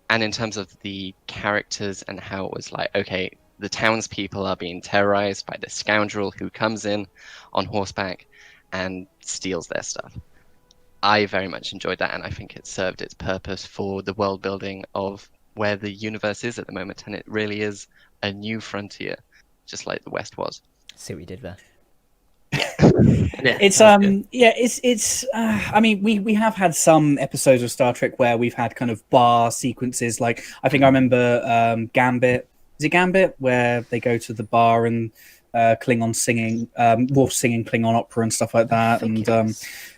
B: and in terms of the characters and how it was like, okay, the townspeople are being terrorized by this scoundrel who comes in on horseback and steals their stuff. I very much enjoyed that, and I think it served its purpose for the world building of where the universe is at the moment, and it really is a new frontier, just like the West was.
A: See what you did there.
D: It's I mean, we have had some episodes of Star Trek where we've had kind of bar sequences. Like, I think I remember Gambit. Is it Gambit, where they go to the bar and Klingon singing, Worf singing Klingon opera and stuff like that. And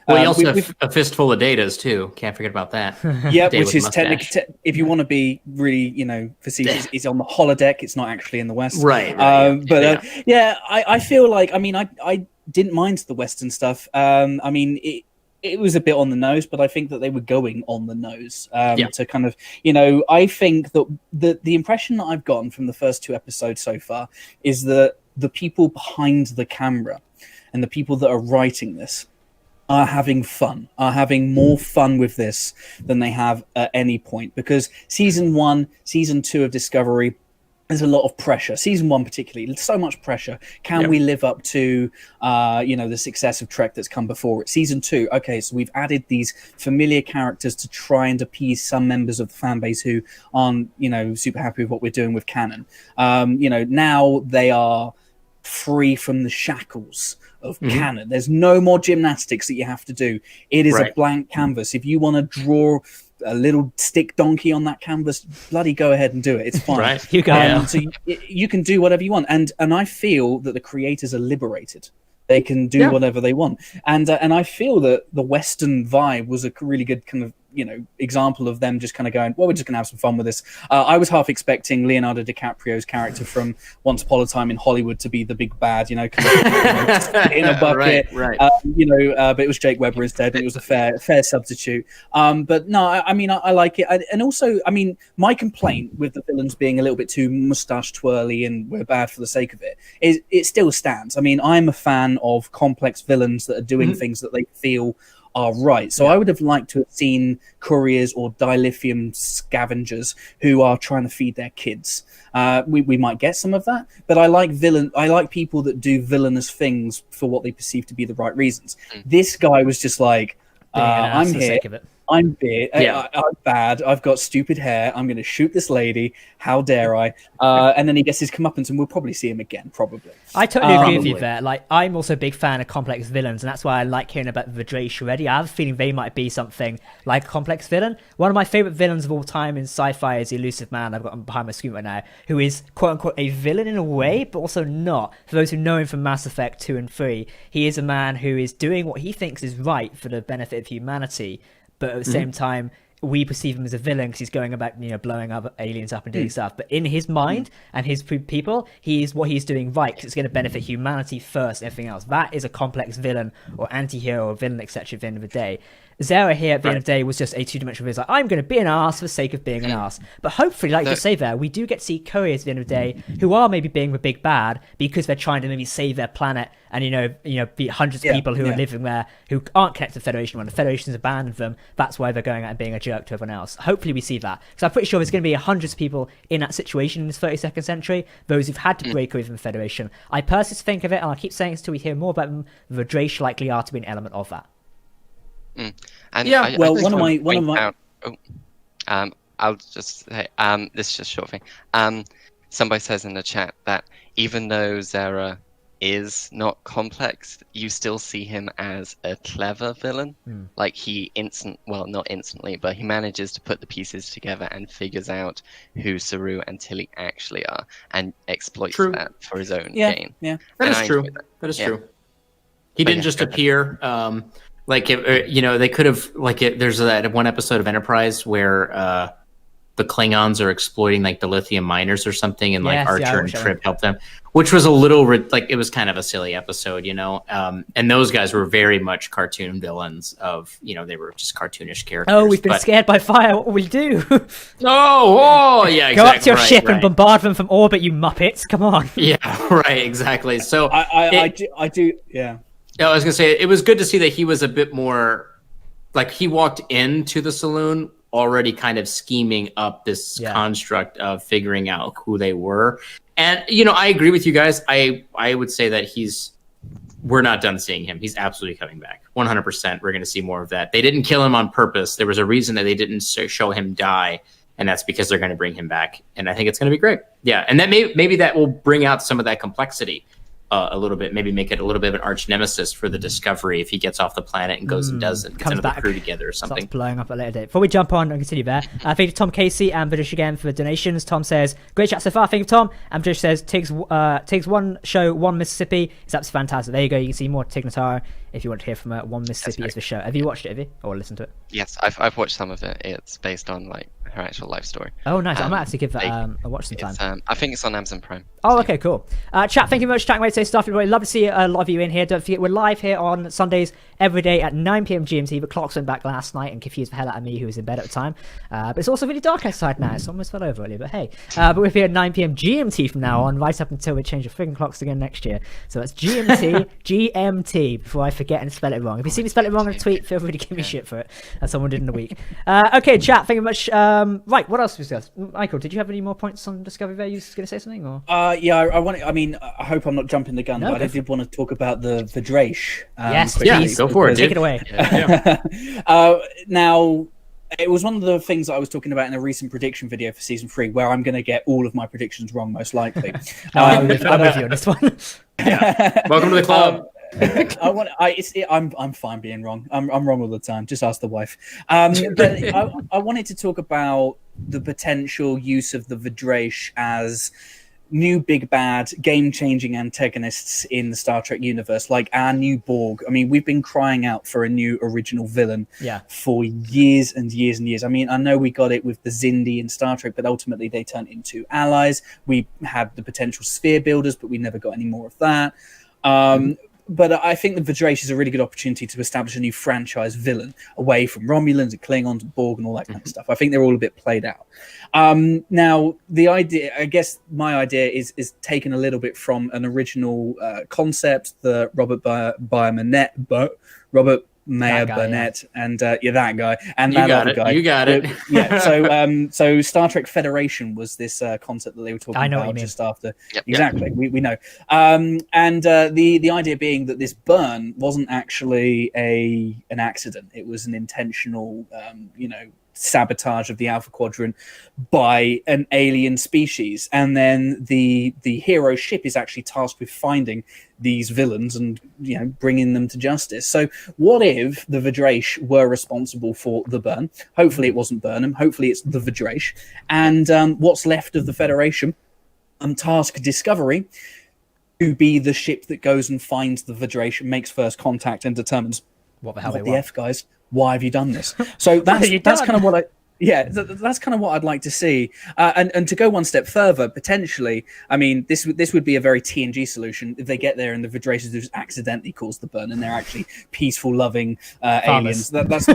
C: well, you also have a fistful of datas too. Can't forget about that.
D: Yeah, which is technically, if you want to be really, facetious, it's on the holodeck. It's not actually in the West,
C: right?
D: I feel like, I mean, I didn't mind the Western stuff. I mean, it was a bit on the nose, but I think that they were going on the nose to kind of, I think that the impression that I've gotten from the first 2 episodes so far is that the people behind the camera and the people that are writing this are having more fun with this than they have at any point. Because season 1, season 2 of Discovery, there's a lot of pressure. Season 1 particularly, so much pressure. Can we live up to, the success of Trek that's come before it? Season 2, okay, so we've added these familiar characters to try and appease some members of the fan base who aren't, super happy with what we're doing with canon. Now they are free from the shackles of canon. There's no more gymnastics that you have to do. It is a blank canvas. If you want to draw a little stick donkey on that canvas, bloody go ahead and do it. It's fine.
C: Right.
A: You go.
D: So you can do whatever you want, and I feel that the creators are liberated. They can do whatever they want, and I feel that the Western vibe was a really good kind of example of them just kind of going, well, we're just gonna have some fun with this. I was half expecting Leonardo DiCaprio's character from Once Upon a Time in Hollywood to be the big bad, in a bucket, but it was Jake Weber instead, and it was a fair substitute. But no, I mean, I like it, and also, I mean, my complaint with the villains being a little bit too mustache twirly and we're bad for the sake of it is it still stands. I mean, I'm a fan of complex villains that are doing things that they feel are right. So I would have liked to have seen couriers or dilithium scavengers who are trying to feed their kids. We might get some of that, but I like people that do villainous things for what they perceive to be the right reasons. This guy was just like, I'm here. I'm big. I'm bad. I've got stupid hair. I'm going to shoot this lady. How dare I? And then he gets his comeuppance, and we'll probably see him again. Probably.
A: I totally agree with you there. Like, I'm also a big fan of complex villains, and that's why I like hearing about the Vadrash already. I have a feeling they might be something like a complex villain. One of my favorite villains of all time in sci-fi is the Elusive Man. I've got him behind my screen right now, who is quote unquote a villain in a way, but also not. For those who know him from Mass Effect 2 and 3, he is a man who is doing what he thinks is right for the benefit of humanity. But at the same time, we perceive him as a villain because he's going about, blowing up aliens up and doing stuff. But in his mind and his people, what he's doing right because it's going to benefit humanity first and everything else. That is a complex villain or anti-hero or villain, etc. at the end of the day. Zara here at the end of the day was just a two-dimensional villain. Like, I'm going to be an arse for the sake of being an arse. But hopefully, like you say there, we do get to see couriers at the end of the day who are maybe being the big bad because they're trying to maybe save their planet and, be hundreds of people who are living there who aren't connected to the Federation. When the Federation's abandoned them, that's why they're going out and being a jerk to everyone else. Hopefully we see that. Because I'm pretty sure there's going to be hundreds of people in that situation in this 32nd century, those who've had to break away from the Federation. I personally think of it, and I keep saying this until we hear more about them, the Vadrash likely are to be an element of that.
B: And I'll just say, this is just a short thing. Somebody says in the chat that even though Zara is not complex, you still see him as a clever villain. Like not instantly, but he manages to put the pieces together and figures out who Saru and Tilly actually are and exploits that for his own gain.
C: Yeah, that is true. That is true. He didn't just appear. They could have there's that one episode of Enterprise where the Klingons are exploiting the lithium miners or something, and Archer and Trip help them, which was a little it was kind of a silly episode, and those guys were very much cartoon villains of, they were just cartoonish characters.
A: Oh, we've been scared by fire. What will we do?
C: Yeah, exactly.
A: Go up to your ship and bombard them from orbit, you muppets. Come on.
C: Yeah, right, exactly. So
D: I do. Yeah,
C: I was gonna say it was good to see that he was a bit more he walked into the saloon already kind of scheming up this construct of figuring out who they were. And, I agree with you guys. I would say that we're not done seeing him. He's absolutely coming back. 100%. We're going to see more of that. They didn't kill him on purpose. There was a reason that they didn't show him die. And that's because they're going to bring him back. And I think it's going to be great. Yeah. And then maybe that will bring out some of that complexity a little bit, maybe make it a little bit of an arch nemesis for the Discovery if he gets off the planet and goes and does it, gets another crew together or something.
A: Starts blowing up a later date. Before we jump on and continue there, thank you to Tom Casey and British again for the donations. Tom says, great chat so far. Thank you, Tom. And British says, takes one show, one Mississippi. It's absolutely fantastic. There you go. You can see more Tig Notaro if you want to hear from One Mississippi is the show. Have you watched it, have you? Or listened to it?
B: Yes, I've watched some of it. It's based on like her actual life story.
A: Oh, nice. I might actually give that a watch sometime.
B: I think it's on Amazon Prime.
A: Oh, okay, cool. Chat, thank you very much for chatting away today, stuff. Everybody, love to see a lot of you in here. Don't forget, we're live here on Sundays every day at 9 p.m. GMT. The clocks went back last night and confused the hell out of me, who was in bed at the time. But it's also really dark outside now. It's almost fell over earlier, but hey. But we're here at 9 p.m. GMT from now on, right up until we change the frigging clocks again next year. So that's GMT, GMT, before I forget and spell it wrong. If you see me spell it wrong in a tweet, feel free to give me shit for it, as someone did in a week. Okay, chat, thank you very much. Right, what else to discuss? Michael, did you have any more points on Discovery there? You was going to say something? Or?
D: Yeah, I hope I'm not jumping the gun, but I did want to talk about the Draish.
A: Yes,
C: please, go for it.
A: Take it away.
D: Now, it was one of the things that I was talking about in a recent prediction video for season 3, where I'm going to get all of my predictions wrong, most likely.
A: I'm with you on this one.
C: Welcome to the club.
D: I'm fine being wrong. I'm wrong all the time. Just ask the wife. But I wanted to talk about the potential use of the Draish as new big bad, game-changing antagonists in the Star Trek universe, like our new Borg. I mean, we've been crying out for a new original villain for years and years and years. I mean, I know we got it with the Xindi in Star Trek, but ultimately they turned into allies. We had the potential sphere builders, but we never got any more of that. But I think the Draish is a really good opportunity to establish a new franchise villain away from Romulans and Klingons and Borg and all that kind of stuff. I think they're all a bit played out. Now, the idea, I guess my idea is taken a little bit from an original concept that Robert Mayer Burnett and that guy and that other guy.
C: You got it.
D: So Star Trek Federation was this concept that they were talking about just after. Exactly, we know. And the idea being that this burn wasn't actually an accident. It was an intentional, sabotage of the Alpha Quadrant by an alien species, and then the hero ship is actually tasked with finding these villains and bringing them to justice. So what if the Draish were responsible for the burn? Hopefully it wasn't Burnham, hopefully it's the Draish, and what's left of the Federation task Discovery to be the ship that goes and finds the Draish, makes first contact and determines
A: what the hell
D: the F, guys, why have you done this? So that's kind of what that's kind of what I'd like to see. And to go one step further, potentially, I mean, this would be a very TNG solution if they get there and the Draish just accidentally cause the burn and they're actually peaceful, loving aliens. That's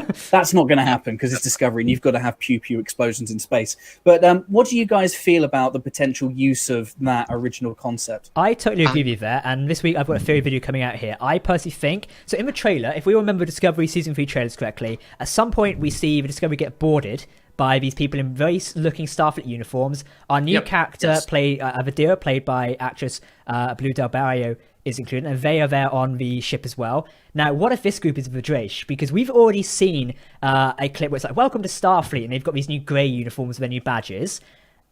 D: not going to happen because it's Discovery and you've got to have pew-pew explosions in space. But what do you guys feel about the potential use of that original concept?
A: I totally agree with you there. And this week I've got a theory video coming out here. I personally think, so in the trailer, if we remember Discovery Season 3 trailers correctly, at some point we see the Discovery get boarded by these people in very looking Starfleet uniforms. Our new character, Avadira, played by actress Blue Del Barrio, is included, and they are there on the ship as well. Now, what if this group is the Draish? Because we've already seen a clip where it's like, welcome to Starfleet, and they've got these new grey uniforms with their new badges.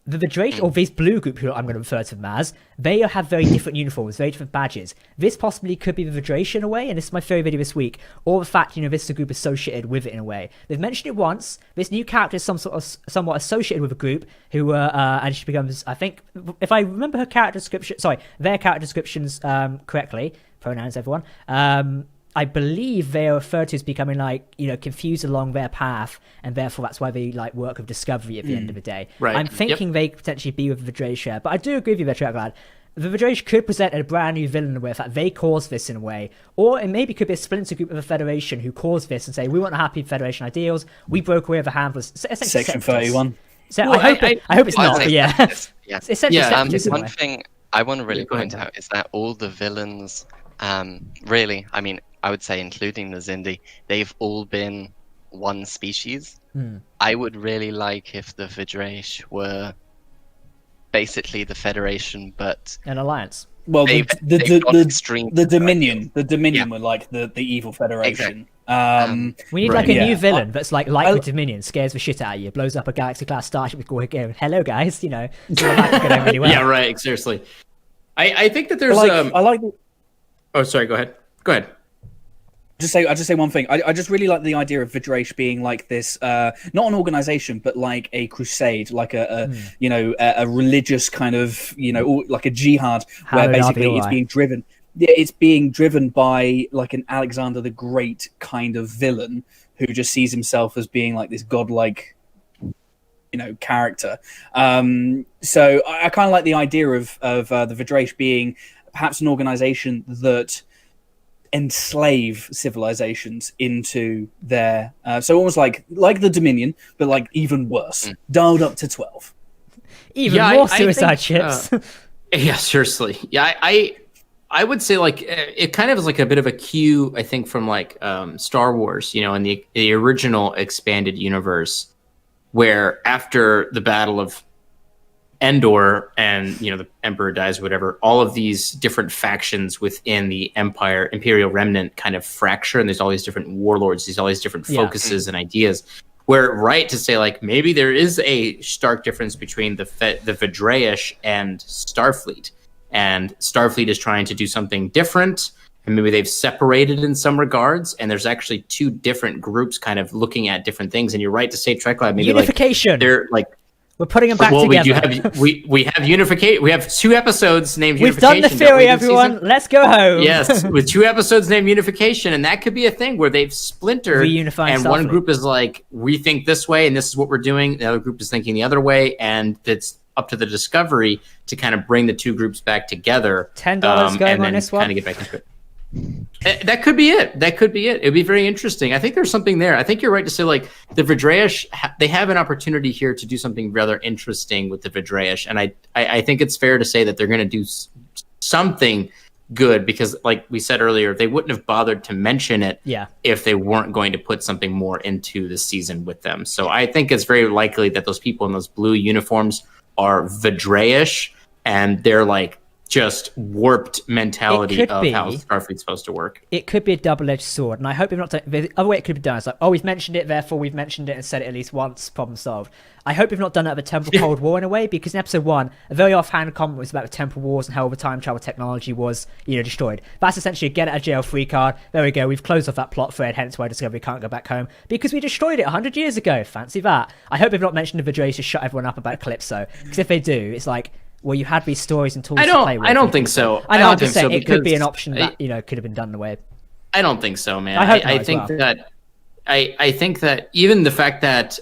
A: The Draish, or this blue group, who I'm going to refer to them as, they have very different uniforms, very different badges. This possibly could be the Draish in a way, and this is my theory video this week, or the fact, this is a group associated with it in a way. They've mentioned it once. This new character is somewhat associated with a group who, and she becomes, I think, if I remember their character descriptions correctly, pronouns everyone, I believe they are referred to as becoming confused along their path, and therefore that's why they work with Discovery at the end of the day.
C: Right.
A: I'm thinking they could potentially be with the Draish, but I do agree with you there, Treklad. The Draish could present a brand new villain in a way, in fact they caused this in a way, or it maybe could be a splinter group of the Federation who caused this and say, we want a happy Federation ideals, we broke away with a handless
D: Section 31.
A: So I hope it's not, but yeah.
B: One thing I want to really point out is that all the villains, really, I mean, I would say including the Xindi, they've all been one species. I would really like if the Vidraish were basically the Federation, but
A: An alliance.
D: Well,
B: they've got extreme
D: the Dominion,
B: Yeah.
D: were like the evil Federation.
A: We need
C: Right.
A: like a new
D: Yeah.
A: villain that's like the Dominion, scares the shit out of you, blows up a galaxy-class starship with going, "Hello guys," you know. So that could go really well.
C: Yeah, right. Seriously, I think that there's
D: I like.
C: Oh, sorry. Go ahead. Go ahead.
D: I'll just say one thing. I just really like the idea of Vidraish being like this, not an organization, but like a crusade, like a religious kind of, like a jihad, where basically it's being driven. Yeah, it's being driven by like an Alexander the Great kind of villain who just sees himself as being like this godlike, character. So I kind of like the idea of the Vidraish being perhaps an organization that enslave civilizations into their so almost like the Dominion, but like even worse, dialed up to 12.
A: Even
C: Yeah,
A: more
C: I
A: suicide
C: think,
A: ships.
C: Yeah, seriously. Yeah, I would say like it kind of is like a bit of a cue, I think, from like Star Wars, in the original expanded universe, where after the Battle of Endor and the Emperor dies, whatever, all of these different factions within the Imperial Remnant kind of fracture, and there's all these different warlords, all these different focuses and ideas. Where right to say like maybe there is a stark difference between the Vidraish and Starfleet, and Starfleet is trying to do something different, and maybe they've separated in some regards, and there's actually two different groups kind of looking at different things. And you're right to say Treklad, maybe
A: Unification.
C: like they're like.
A: We're putting them back together.
C: We have unification. We have 2 episodes named
A: We've
C: Unification.
A: done the theory, everyone. Let's go home.
C: Yes, with 2 episodes named Unification, and that could be a thing where they've splintered,
A: Reunifying
C: and one
A: Starfleet.
C: group is like, we think this way, and this is what we're doing. The other group is thinking the other way, and it's up to the Discovery to kind of bring the 2 groups back together.
A: $10 going
C: and
A: on
C: then
A: this one.
C: kind of get back into it. That could be it. It'd be very interesting. I think there's something there. I think you're right to say like the Vidraish, they have an opportunity here to do something rather interesting with the Vidraish, and I think it's fair to say that they're going to do something good, because like we said earlier, they wouldn't have bothered to mention it if they weren't going to put something more into the season with them. So I think it's very likely that those people in those blue uniforms are Vidraish, and they're like just warped mentality of how Starfleet's supposed to work.
A: It could be a double-edged sword, and I hope we've not done. The other way it could be done is like, oh, we've mentioned it, therefore we've mentioned it and said it at least once. Problem solved. I hope we've not done that with the Temple Cold War in a way, because in episode 1, a very offhand comment was about the Temple Wars and how all the time travel technology was, destroyed. That's essentially a get out of jail free card. There we go. We've closed off that plot thread. Hence why Discovery can't go back home, because we destroyed it 100 years ago. Fancy that. I hope they've not mentioned the Vidraish to shut everyone up about Calypso, because if they do, it's like, well, you had these stories and tools to play with.
C: I don't think so.
A: I know, I'm just
C: think
A: saying
C: so,
A: it could be
C: because
A: an option that, could have been done away.
C: I don't think so, man.
A: I hope not
C: I
A: as
C: think
A: well.
C: that I think that even the fact that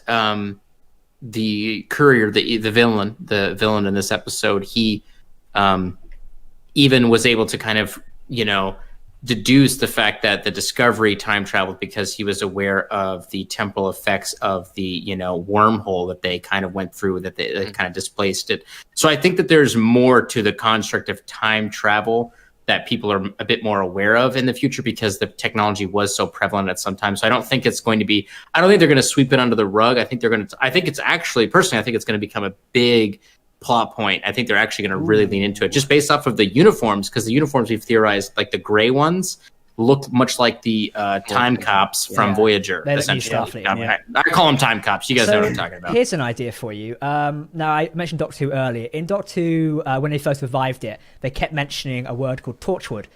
C: the courier, the villain in this episode, he even was able to kind of, deduce the fact that the Discovery time traveled because he was aware of the temporal effects of the, wormhole that they kind of went through, that they kind of displaced it. So I think that there's more to the construct of time travel that people are a bit more aware of in the future, because the technology was so prevalent at some time. So I don't think it's going to be, I don't think they're going to sweep it under the rug. I think it's actually, personally, I think it's going to become a big plot point. I think they're actually going to really lean into it, just based off of the uniforms, because the uniforms we've theorized, like the gray ones, looked much like the time cops from Voyager.
A: They don't use
C: Essentially,
A: Starfleet,
C: I call them time cops. You guys know what I'm talking about.
A: Here's an idea for you. Now, I mentioned Doctor Who earlier. In Doctor Who, when they first revived it, they kept mentioning a word called Torchwood,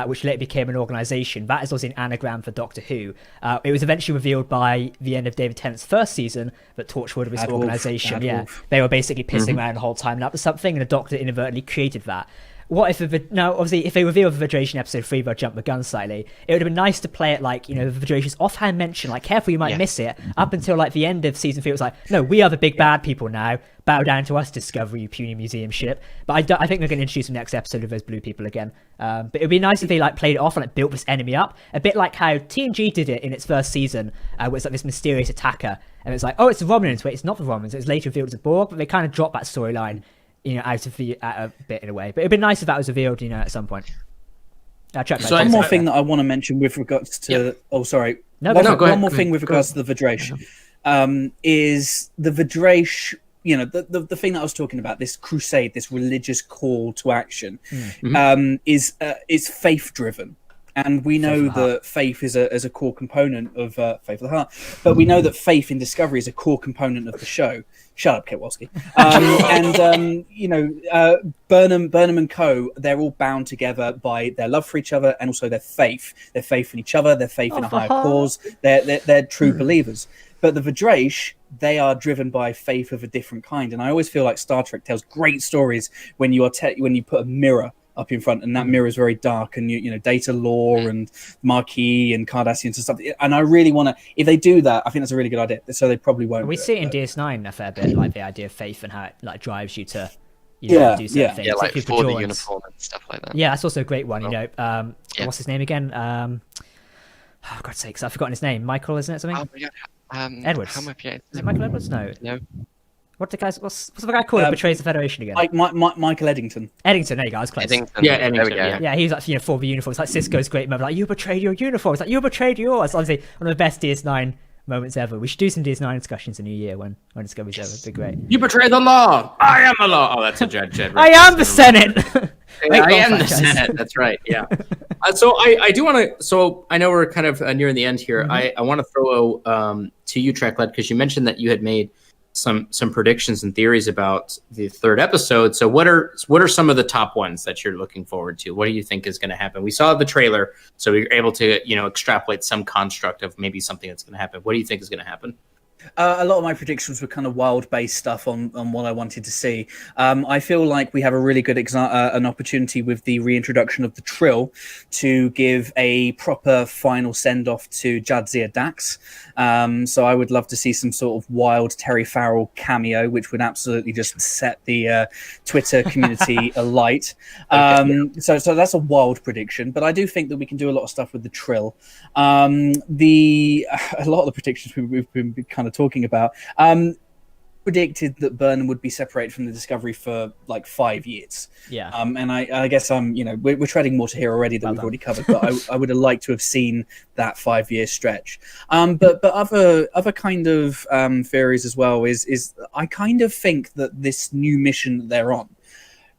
A: which later became an organisation. That is also an anagram for Doctor Who. It was eventually revealed by the end of David Tennant's first season that Torchwood was an organisation. They were basically pissing around the whole time and up to something, and the Doctor inadvertently created that. What if now obviously if they reveal the Vidration episode 3, they'll jump the gun slightly. It would have been nice to play it like, the Vidration's offhand mention, like careful you might miss it, up until like the end of season 3. It was like, no, we are the big bad people now. Bow down to us, Discovery, you puny museum ship. But I think they're going to introduce the next episode of those blue people again. But it would be nice if they like played it off and like built this enemy up, a bit like how TNG did it in its first season, where it's like this mysterious attacker, and it's like, oh, it's the Romulans. Wait, it's not the Romulans. It was later revealed as a Borg, but they kind of dropped that storyline, out of a bit in a way. But it'd be nice if that was revealed, at some point.
D: So one more thing that I want to mention with regards to... Oh, sorry.
A: No,
C: go
D: one
C: ahead,
D: more
C: go
D: thing
C: ahead,
D: with
C: go
D: regards to the Vidrash, is the Vidrash, you know, the thing that I was talking about, this crusade, this religious call to action, is faith driven. And we know that faith is a core component of Faith of the Heart, but we know that faith in Discovery is a core component of the show. Shut up, Kowalski. You know, Burnham and Co. They're all bound together by their love for each other and also their faith in each other, their faith in a higher cause. They're true believers. But the Vidrash, they are driven by faith of a different kind. And I always feel like Star Trek tells great stories when you put a mirror up in front, and that mirror is very dark, and you know, Data Lore and Marquis and Cardassians and stuff. And I really want to, if they do that, I think that's a really good idea. So they probably won't.
A: We
D: do
A: see it in
D: but...
A: DS9 a fair bit, like the idea of faith and how it like drives you to, you know, do certain things.
B: Yeah, like
A: for
B: for the
A: Jorans.
B: uniform and stuff like that.
A: Yeah, that's also a great one. You know, what's his name again? Oh God's sakes, I've forgotten his name. Michael, isn't it something?
B: Oh my God.
A: Edwards.
B: How am I forgetting?
A: Is it Michael Edwards? No.
B: No.
A: What's the guy called who betrays the Federation again?
D: Michael Eddington.
A: Eddington, there you go, I was close.
B: Eddington.
C: Yeah, Eddington,
B: There we go.
A: Yeah, he was like, you know, for the uniforms. Like Cisco's great moment, like, you betrayed your uniform. It's like, you betrayed yours. Honestly, one of the best DS9 moments ever. We should do some DS9 discussions in the new year when Discovery's over. It'd be great.
C: You betray the law. I am the law. Oh, that's a Jed.
A: I am the Senate.
C: I am the Senate. That's right. Yeah. So I do want to. So I know we're kind of nearing the end here. I want to throw to you, Treklad, because you mentioned that you had made some predictions and theories about the third episode. So what are some of the top ones that you're looking forward to? What do you think is going to happen? We saw the trailer, so we were able to, you know, extrapolate some construct of maybe something that's going to happen. What do you think is going to happen?
D: A lot of my predictions were kind of wild-based stuff on what I wanted to see. I feel like we have a really good an opportunity with the reintroduction of the Trill to give a proper final send-off to Jadzia Dax. So I would love to see some sort of wild Terry Farrell cameo, which would absolutely just set the Twitter community alight. So that's a wild prediction, but I do think that we can do a lot of stuff with the Trill. A lot of the predictions we've been kind of talking about predicted that Burnham would be separated from the Discovery for like 5 years.
A: Yeah.
D: And I guess we're treading water here already that we've already covered, but I would have liked to have seen that 5 year stretch. But other kind of theories as well is I kind of think that this new mission that they're on,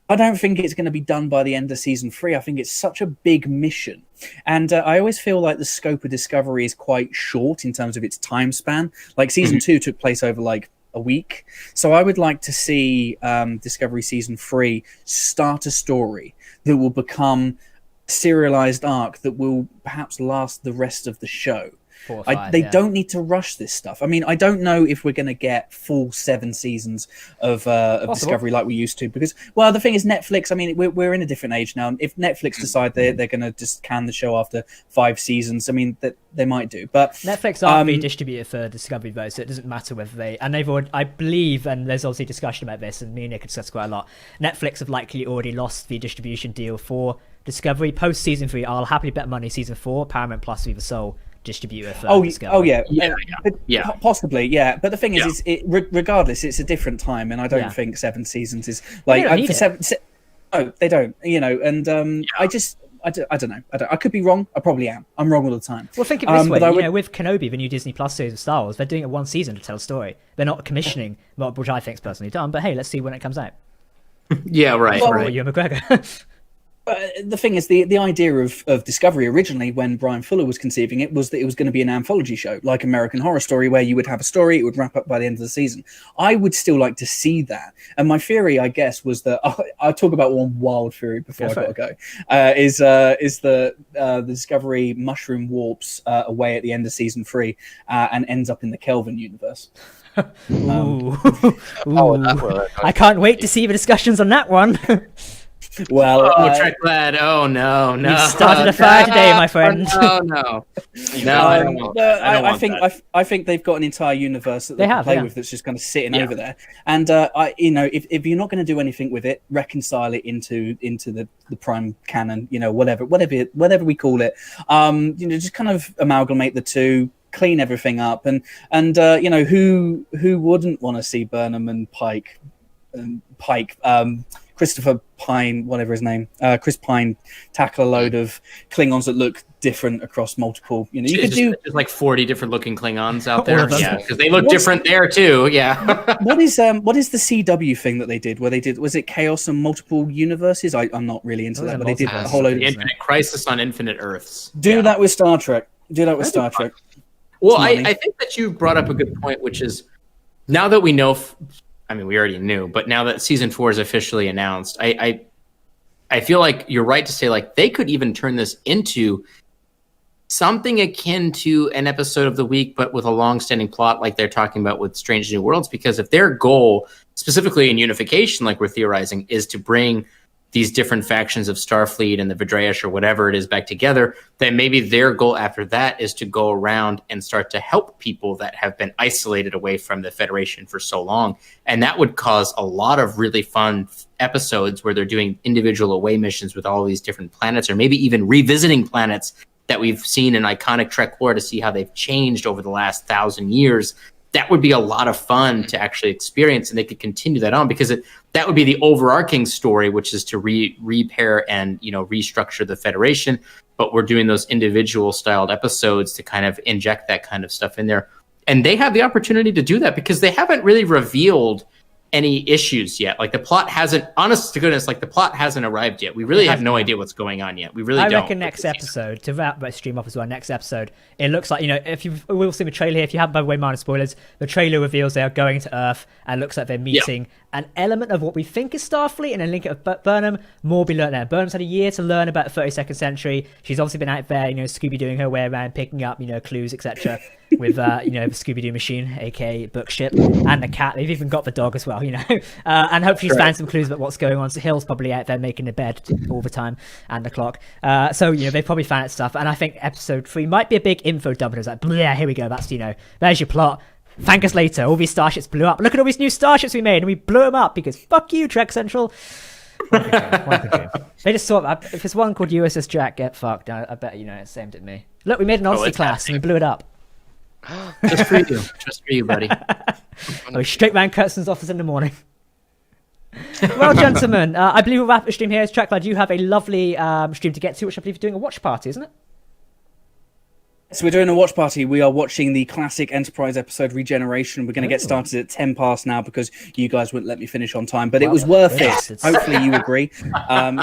D: I don't think it's going to be done by the end of season 3. I think it's such a big mission. And I always feel like the scope of Discovery is quite short in terms of its time span. Like season 2 took place over like a week. So I would like to see Discovery season 3 start a story that will become a serialized arc that will perhaps last the rest of the show.
A: 4 or 5,
D: they don't need to rush this stuff. I mean, I don't know if we're going to get full 7 seasons of Discovery like we used to, because, well, the thing is, Netflix, I mean, we're in a different age now. If Netflix decide they're going to just can the show after 5 seasons, I mean, that they might do. But
A: Netflix aren't being distributed for Discovery, though, so it doesn't matter whether they've already, I believe, and there's obviously discussion about this, and me and Nick have discussed quite a lot, Netflix have likely already lost the distribution deal for Discovery. Post season 3, I'll happily bet money season 4, Paramount Plus will be the sole distributor for Discovery.
D: Possibly, yeah. But the thing is, regardless, it's a different time, and I don't think 7 seasons is like no, they don't. You know, and I don't know. I could be wrong. I probably am. I'm wrong all the time.
A: Well, think of it this way. You know, with Kenobi, the new Disney Plus series of Star Wars, they're doing it 1 season to tell a story. They're not commissioning, which I think is personally dumb. But hey, let's see when it comes out.
C: Yeah, right.
A: Or Ewan McGregor.
D: The thing is, the idea of Discovery originally, when Brian Fuller was conceiving it, was that it was going to be an anthology show, like American Horror Story, where you would have a story, it would wrap up by the end of the season. I would still like to see that. And my theory, I guess, was that I'll talk about one wild theory before I gotta go. Is the Discovery mushroom warps away at the end of season 3 and ends up in the Kelvin universe.
A: Ooh. I can't wait to see the discussions on that one.
D: Well,
C: Treklad. Oh no!
A: You started a fire today, my friend.
C: No.
D: I think they've got an entire universe that they can play with that's just kind of sitting over there. And if you're not going to do anything with it, reconcile it into the prime canon. You know, whatever we call it. Just kind of amalgamate the two. Clean everything up, and who wouldn't want to see Burnham and Pike Christopher Pine, whatever his name, Chris Pine, tackle a load of Klingons that look different across multiple. You know, you could do
C: there's like 40 different looking Klingons out there.
A: All of them.
C: Yeah, because they look different there too. Yeah.
D: what is the CW thing that they did? Where they did, was it Chaos and Multiple Universes? I'm not really into that, but they did a whole load of
C: Infinite Crisis on Infinite Earths.
D: Do that with Star Trek. Do that with Star Trek.
C: Well, I think that you brought up a good point, which is now that we know, I mean, we already knew, but now that season 4 is officially announced, I feel like you're right to say, like, they could even turn this into something akin to an episode of the week, but with a long-standing plot like they're talking about with Strange New Worlds, because if their goal, specifically in unification, like we're theorizing, is to bring these different factions of Starfleet and the Vidraish or whatever it is back together, then maybe their goal after that is to go around and start to help people that have been isolated away from the Federation for so long. And that would cause a lot of really fun episodes where they're doing individual away missions with all these different planets, or maybe even revisiting planets that we've seen in iconic Trek lore to see how they've changed over the last 1,000 years. That would be a lot of fun to actually experience, and they could continue that on, because that would be the overarching story, which is to repair and, you know, restructure the Federation. But we're doing those individual styled episodes to kind of inject that kind of stuff in there. And they have the opportunity to do that because they haven't really revealed any issues yet. Like, the plot hasn't, honest to goodness, like, the plot hasn't arrived yet. We really have no idea what's going on yet. We really don't.
A: I reckon next episode, to wrap my stream off as well, next episode, it looks like, you know, we'll see the trailer here. If you haven't, by the way, minor spoilers, the trailer reveals they are going to Earth and looks like they're meeting an element of what we think is Starfleet and a link of Burnham. More be learned there. Burnham's had a year to learn about the 32nd century. She's obviously been out there, you know, Scooby-Dooing her way around, picking up, you know, clues, etc. with, you know, the Scooby-Doo machine, aka book ship, and the cat. They've even got the dog as well, you know. And hopefully she's found some clues about what's going on. So Hill's probably out there making the bed all the time and the clock. So, you know, they've probably found stuff. And I think episode 3 might be a big info dump. It's like, yeah, here we go. That's, you know, there's your plot. Thank us later. All these starships blew up. Look at all these new starships we made, and we blew them up because fuck you, Trek Central. One could dream. They just thought, if there's one called USS Jack, get fucked. I bet, you know, it's aimed at me. Look, we made an Odyssey class and we blew it up.
C: Just for you. Just for you, buddy.
A: I was straight round Kurtzman's office in the morning. Well, gentlemen, I believe we'll wrap the stream here. As Treklad, you have a lovely stream to get to, which I believe you're doing a watch party, isn't it?
D: So we're doing a watch party. We are watching the classic Enterprise episode Regeneration. We're going to get started at 10 past now because you guys wouldn't let me finish on time, but it was worth it. Hopefully you agree.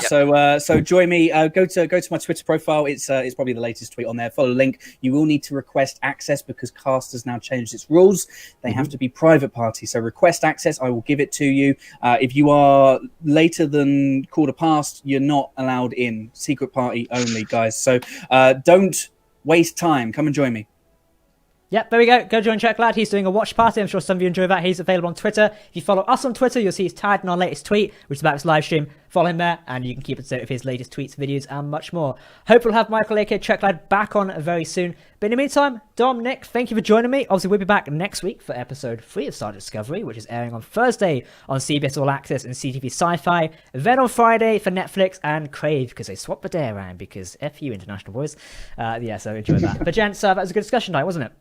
D: So join me. Go to my Twitter profile. It's probably the latest tweet on there. Follow the link. You will need to request access because Cast has now changed its rules. They have to be private parties. So request access. I will give it to you. If you are later than quarter past, you're not allowed in. Secret party only, guys. So don't waste time. Come and join me.
A: Yep, there we go. Go join Treklad. He's doing a watch party. I'm sure some of you enjoy that. He's available on Twitter. If you follow us on Twitter, you'll see he's tagged in our latest tweet, which is about his live stream. Follow him there, and you can keep up to date with his latest tweets, videos, and much more. Hope we'll have Michael, aka Treklad, back on very soon. But in the meantime, Dom, Nick, thank you for joining me. Obviously, we'll be back next week for episode 3 of Star Discovery, which is airing on Thursday on CBS All Access and CTV Sci-Fi. Then on Friday for Netflix and Crave, because they swapped the day around, because F you, international boys. Yeah, so enjoy that. But gents, that was a good discussion night, wasn't it?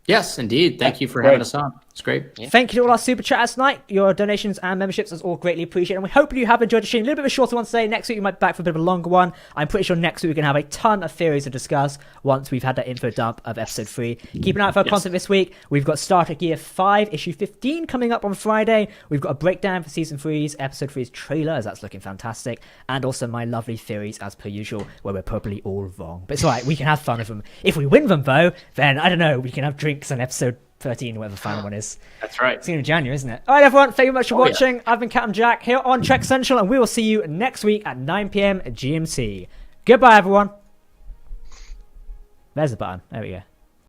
C: Yes, indeed. Thank you for having us on. It's great.
B: Yeah.
A: Thank you to all our super chatters tonight. Your donations and memberships is all greatly appreciated. And we hope you have enjoyed the stream. A little bit of a shorter one today. Next week we might be back for a bit of a longer one. I'm pretty sure next week we're going to have a ton of theories to discuss once we've had that info dump of episode 3. Keep an eye out for our content this week. We've got Star Trek Year 5, issue 15 coming up on Friday. We've got a breakdown for season 3's episode 3's trailer, as that's looking fantastic. And also my lovely theories as per usual, where we're probably all wrong. But it's alright, we can have fun with them. If we win them though, then I don't know, we can have drinks on episode 13, whatever the final one is.
C: That's right.
A: It's in January, isn't it? All right, everyone. Thank you very much for watching. Yeah. I've been Captain Jack here on Trek Central, and we will see you next week at 9 p.m. GMT. Goodbye, everyone. There's the button. There we go.